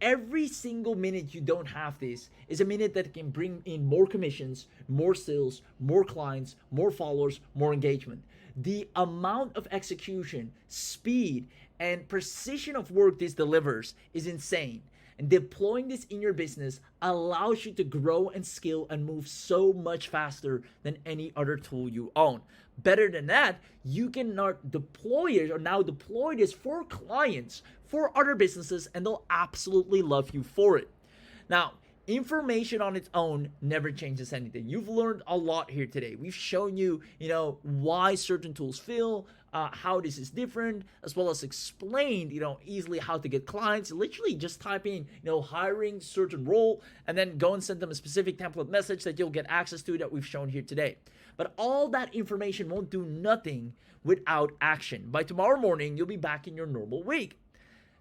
every single minute you don't have this is a minute that can bring in more commissions, more sales, more clients, more followers, more engagement. The amount of execution, speed, and precision of work this delivers is insane. And deploying this in your business allows you to grow and scale and move so much faster than any other tool you own. Better than that, you can now deploy this for clients, for other businesses, and they'll absolutely love you for it. Now, information on its own never changes anything. You've learned a lot here today. We've shown you, why certain tools fail, how this is different, as well as explained, easily how to get clients. Literally just type in, hiring certain role, and then go and send them a specific template message that you'll get access to that we've shown here today. But all that information won't do nothing without action. By tomorrow morning, you'll be back in your normal week.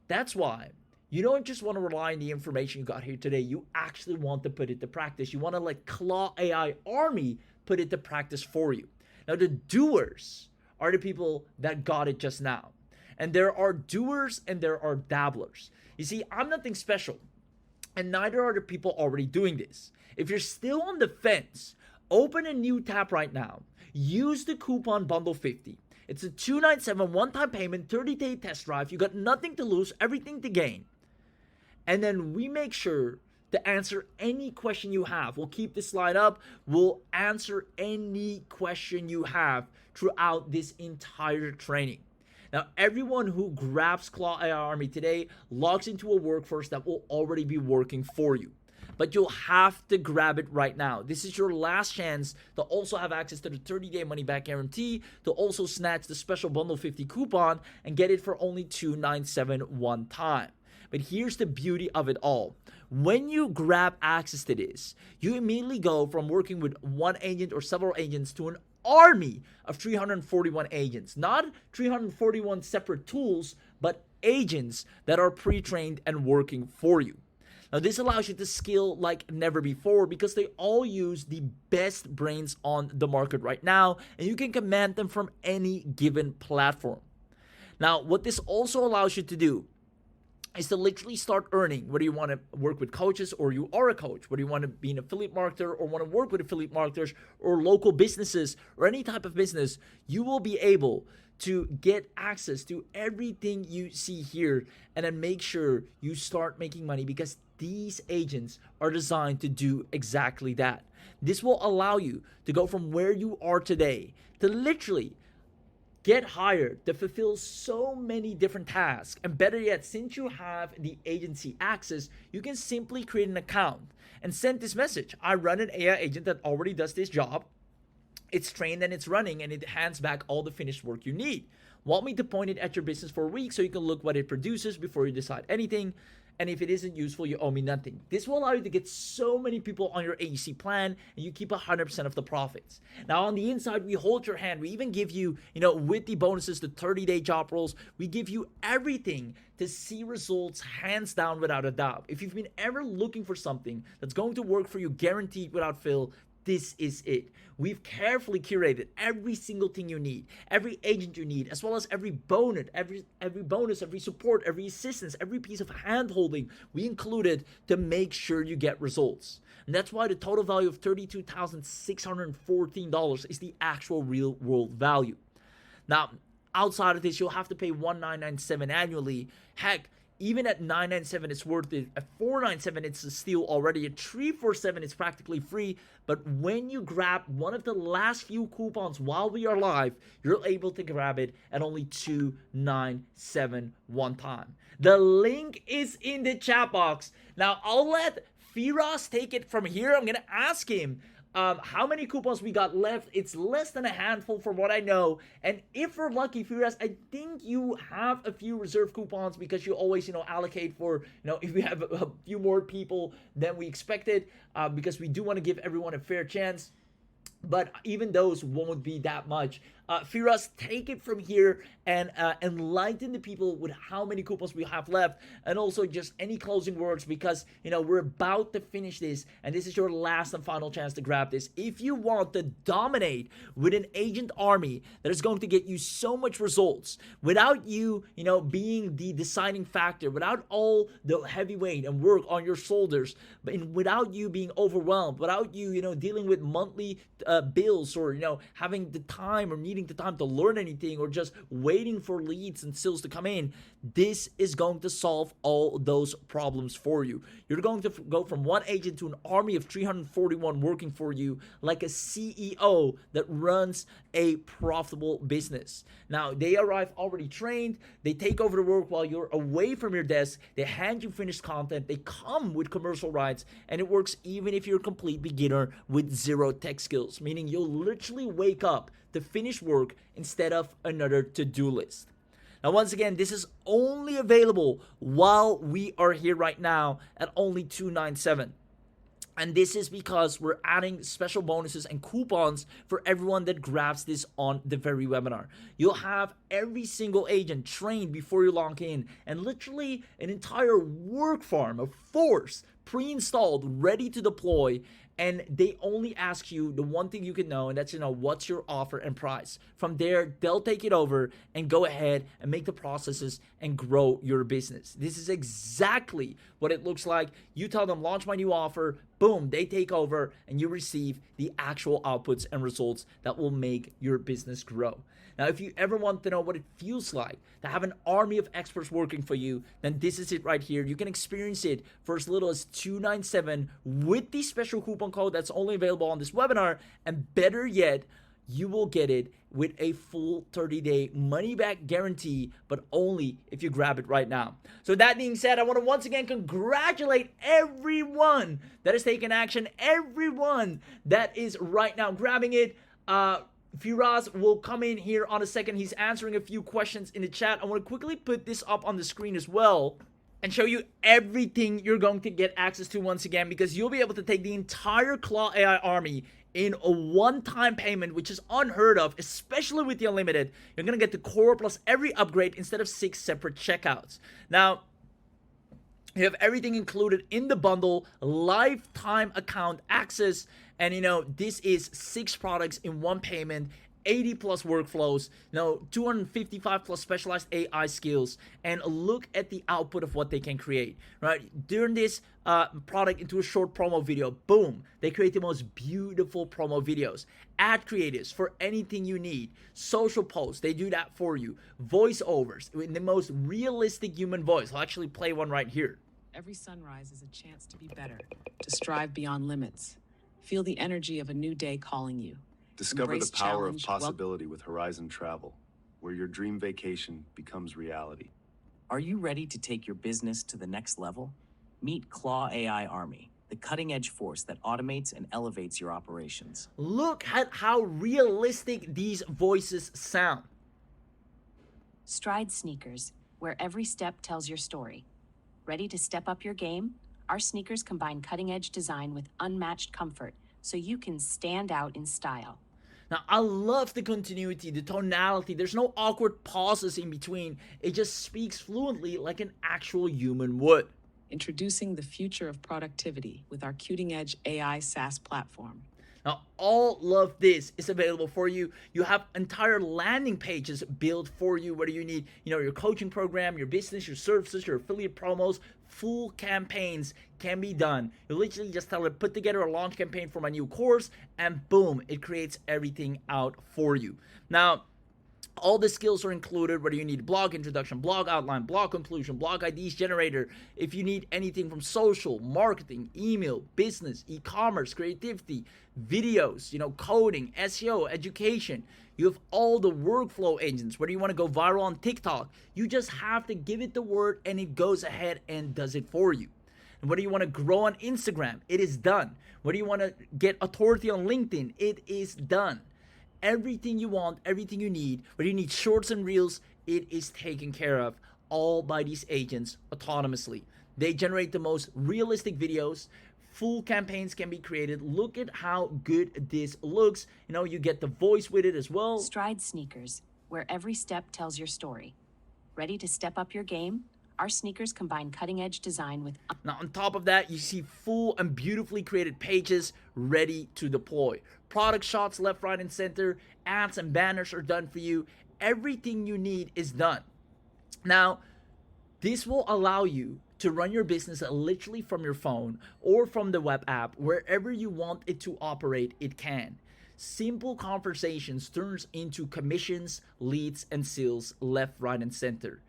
That's why you don't just want to rely on the information you got here today. You actually want to put it to practice. You want to let ClawAI Army put it to practice for you. Now, the doers are the people that got it just now. And there are doers and there are dabblers. You see, I'm nothing special, and neither are the people already doing this. If you're still on the fence, open a new tab right now. Use the coupon bundle 50. It's a $297 one-time payment, 30-day test drive. You got nothing to lose, everything to gain. And then we make sure to answer any question you have. We'll keep this slide up. We'll answer any question you have throughout this entire training. Now, everyone who grabs ClawAI Army today logs into a workforce that will already be working for you. But you'll have to grab it right now. This is your last chance to also have access to the 30-day money-back guarantee, to also snatch the special bundle 50 coupon and get it for only $297 one time. But here's the beauty of it all. When you grab access to this, you immediately go from working with one agent or several agents to an army of 341 agents. Not 341 separate tools, but agents that are pre-trained and working for you. Now, this allows you to scale like never before because they all use the best brains on the market right now, and you can command them from any given platform. Now, what this also allows you to do is to literally start earning, whether you want to work with coaches or you are a coach, whether you want to be an affiliate marketer or want to work with affiliate marketers or local businesses or any type of business, you will be able to get access to everything you see here and then make sure you start making money because these agents are designed to do exactly that. This will allow you to go from where you are today to literally get hired to fulfill so many different tasks. And better yet, since you have the agency access, you can simply create an account and send this message. I run an AI agent that already does this job. It's trained and it's running and it hands back all the finished work you need. Want me to point it at your business for a week so you can look what it produces before you decide anything? And if it isn't useful, you owe me nothing. This will allow you to get so many people on your AEC plan and you keep 100% of the profits. Now on the inside, we hold your hand. We even give you, with the bonuses, the 30-day job roles, we give you everything to see results hands down without a doubt. If you've been ever looking for something that's going to work for you guaranteed without fail, this is it. We've carefully curated every single thing you need, every agent you need, as well as every bonus, every support, every assistance, every piece of hand-holding we included to make sure you get results. And that's why the total value of $32,614 is the actual real-world value. Now, outside of this, you'll have to pay $1,997 annually. Heck, even at $997, it's worth it. At $497, it's a steal already. At $347, it's practically free. But when you grab one of the last few coupons while we are live, you're able to grab it at only $297 one time. The link is in the chat box. Now, I'll let Firas take it from here. I'm going to ask him how many coupons we got left. It's less than a handful from what I know, and if we're lucky, Firas, I think you have a few reserve coupons because you always allocate for if we have a few more people than we expected, because we do want to give everyone a fair chance. But even those won't be that much. Firas, take it from here and enlighten the people with how many coupons we have left, and also just any closing words, because we're about to finish this and this is your last and final chance to grab this. If you want to dominate with an agent army that is going to get you so much results without you being the deciding factor, without all the heavy weight and work on your shoulders, but without you being overwhelmed, without you dealing with monthly bills, or having the time or needing the time to learn anything, or just waiting for leads and sales to come in, this is going to solve all those problems for you. You're going to go from one agent to an army of 341 working for you like a CEO that runs a profitable business. Now, they arrive already trained. They take over the work while you're away from your desk. They hand you finished content. They come with commercial rights, and it works even if you're a complete beginner with zero tech skills, meaning you'll literally wake up to finish work instead of another to-do list. Now, once again, this is only available while we are here right now at only $297. And this is because we're adding special bonuses and coupons for everyone that grabs this on the very webinar. You'll have every single agent trained before you log in, and literally an entire work farm, a force pre-installed, ready to deploy. And they only ask you the one thing you can know, and that's what's your offer and price. From there, they'll take it over and go ahead and make the processes and grow your business. This is exactly what it looks like. You tell them, launch my new offer, boom, they take over, and you receive the actual outputs and results that will make your business grow. Now, if you ever want to know what it feels like to have an army of experts working for you, then this is it right here. You can experience it for as little as $297 with the special coupon code that's only available on this webinar, and better yet, you will get it with a full 30-day money-back guarantee, but only if you grab it right now. So that being said, I want to once again congratulate everyone that has taken action, everyone that is right now grabbing it. Firas will come in here on a second. He's answering a few questions in the chat. I want to quickly put this up on the screen as well and show you everything you're going to get access to once again, because you'll be able to take the entire ClawAI army in a one-time payment, which is unheard of, especially with the Unlimited. You're going to get the core plus every upgrade instead of 6 separate checkouts. Now, you have everything included in the bundle, lifetime account access, and this is 6 products in one payment, 80 plus workflows, 255 plus specialized AI skills, and look at the output of what they can create, right? During this product into a short promo video, boom, they create the most beautiful promo videos. Ad creatives for anything you need, social posts, they do that for you. Voiceovers in the most realistic human voice. I'll actually play one right here. Every sunrise is a chance to be better, to strive beyond limits. Feel the energy of a new day calling you. Discover Embrace the power of challenge, possibility with Horizon Travel, where your dream vacation becomes reality. Are you ready to take your business to the next level? Meet ClawAI Army, the cutting-edge force that automates and elevates your operations. Look at how realistic these voices sound. Stride sneakers, where every step tells your story. Ready to step up your game? Our sneakers combine cutting-edge design with unmatched comfort, so you can stand out in style. Now, I love the continuity, the tonality. There's no awkward pauses in between. It just speaks fluently like an actual human would. Introducing the future of productivity with our cutting-edge AI SaaS platform. Now, all of this is available for you. You have entire landing pages built for you, whether you need, your coaching program, your business, your services, your affiliate promos, full campaigns can be done. You literally just tell it, put together a launch campaign for my new course, and boom, it creates everything out for you. Now, all the skills are included, whether you need blog introduction, blog outline, blog conclusion, blog IDs generator. If you need anything from social, marketing, email, business, e-commerce, creativity, videos, coding, SEO, education. You have all the workflow engines. Whether you want to go viral on TikTok, you just have to give it the word and it goes ahead and does it for you. And whether you want to grow on Instagram, it is done. Whether you want to get authority on LinkedIn, it is done. Everything you want, everything you need, whether you need shorts and reels, it is taken care of, all by these agents autonomously. They generate the most realistic videos. Full campaigns can be created. Look at how good this looks. You get the voice with it as well. Stride sneakers, where every step tells your story. Ready to step up your game? Our sneakers combine cutting-edge design with... Now, on top of that, you see full and beautifully created pages ready to deploy. Product shots left, right, and center. Ads and banners are done for you. Everything you need is done. Now, this will allow you to run your business literally from your phone or from the web app. Wherever you want it to operate, it can. Simple conversations turns into commissions, leads, and sales left, right, and center.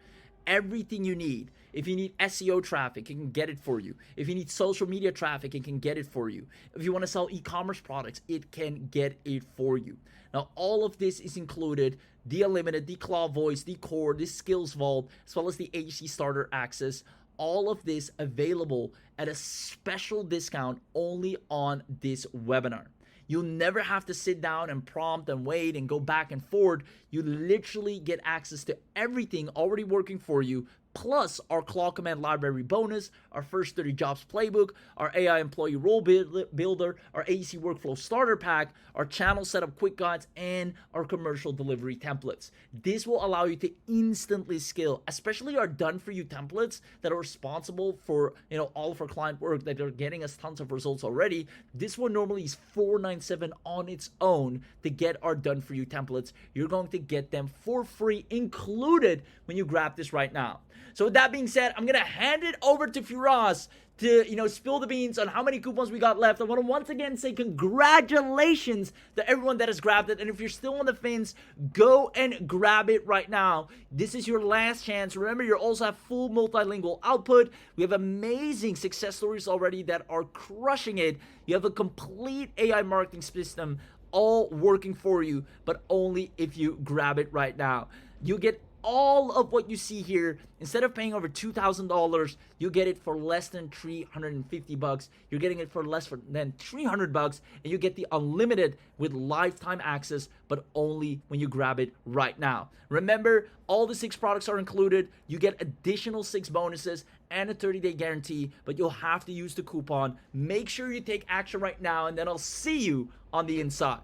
Everything you need. If you need SEO traffic, it can get it for you. If you need social media traffic, it can get it for you. If you want to sell e-commerce products, it can get it for you. Now, all of this is included: the Unlimited, the ClawVoice, the Core, the Skills Vault, as well as the HC Starter Access. All of this available at a special discount only on this webinar. You'll never have to sit down and prompt and wait and go back and forth. You literally get access to everything already working for you, plus our Claw Command Library bonus, our first 30 jobs playbook, our AI employee role builder, our AEC workflow starter pack, our channel setup quick guides, and our commercial delivery templates. This will allow you to instantly scale, especially our done for you templates that are responsible for all of our client work that are getting us tons of results already. This one normally is $497 on its own to get our done for you templates. You're going to get them for free included when you grab this right now. So with that being said, I'm gonna hand it over to Firas to, spill the beans on how many coupons we got left. I want to once again say congratulations to everyone that has grabbed it. And if you're still on the fence, go and grab it right now. This is your last chance. Remember, you also have full multilingual output. We have amazing success stories already that are crushing it. You have a complete AI marketing system all working for you, but only if you grab it right now. You get all of what you see here. Instead of paying over $2,000, you get it for less than $350. You're getting it for less than $300, and you get the unlimited with lifetime access, but only when you grab it right now. Remember, all the 6 products are included. You get additional 6 bonuses and a 30-day guarantee, but you'll have to use the coupon. Make sure you take action right now, and then I'll see you on the inside.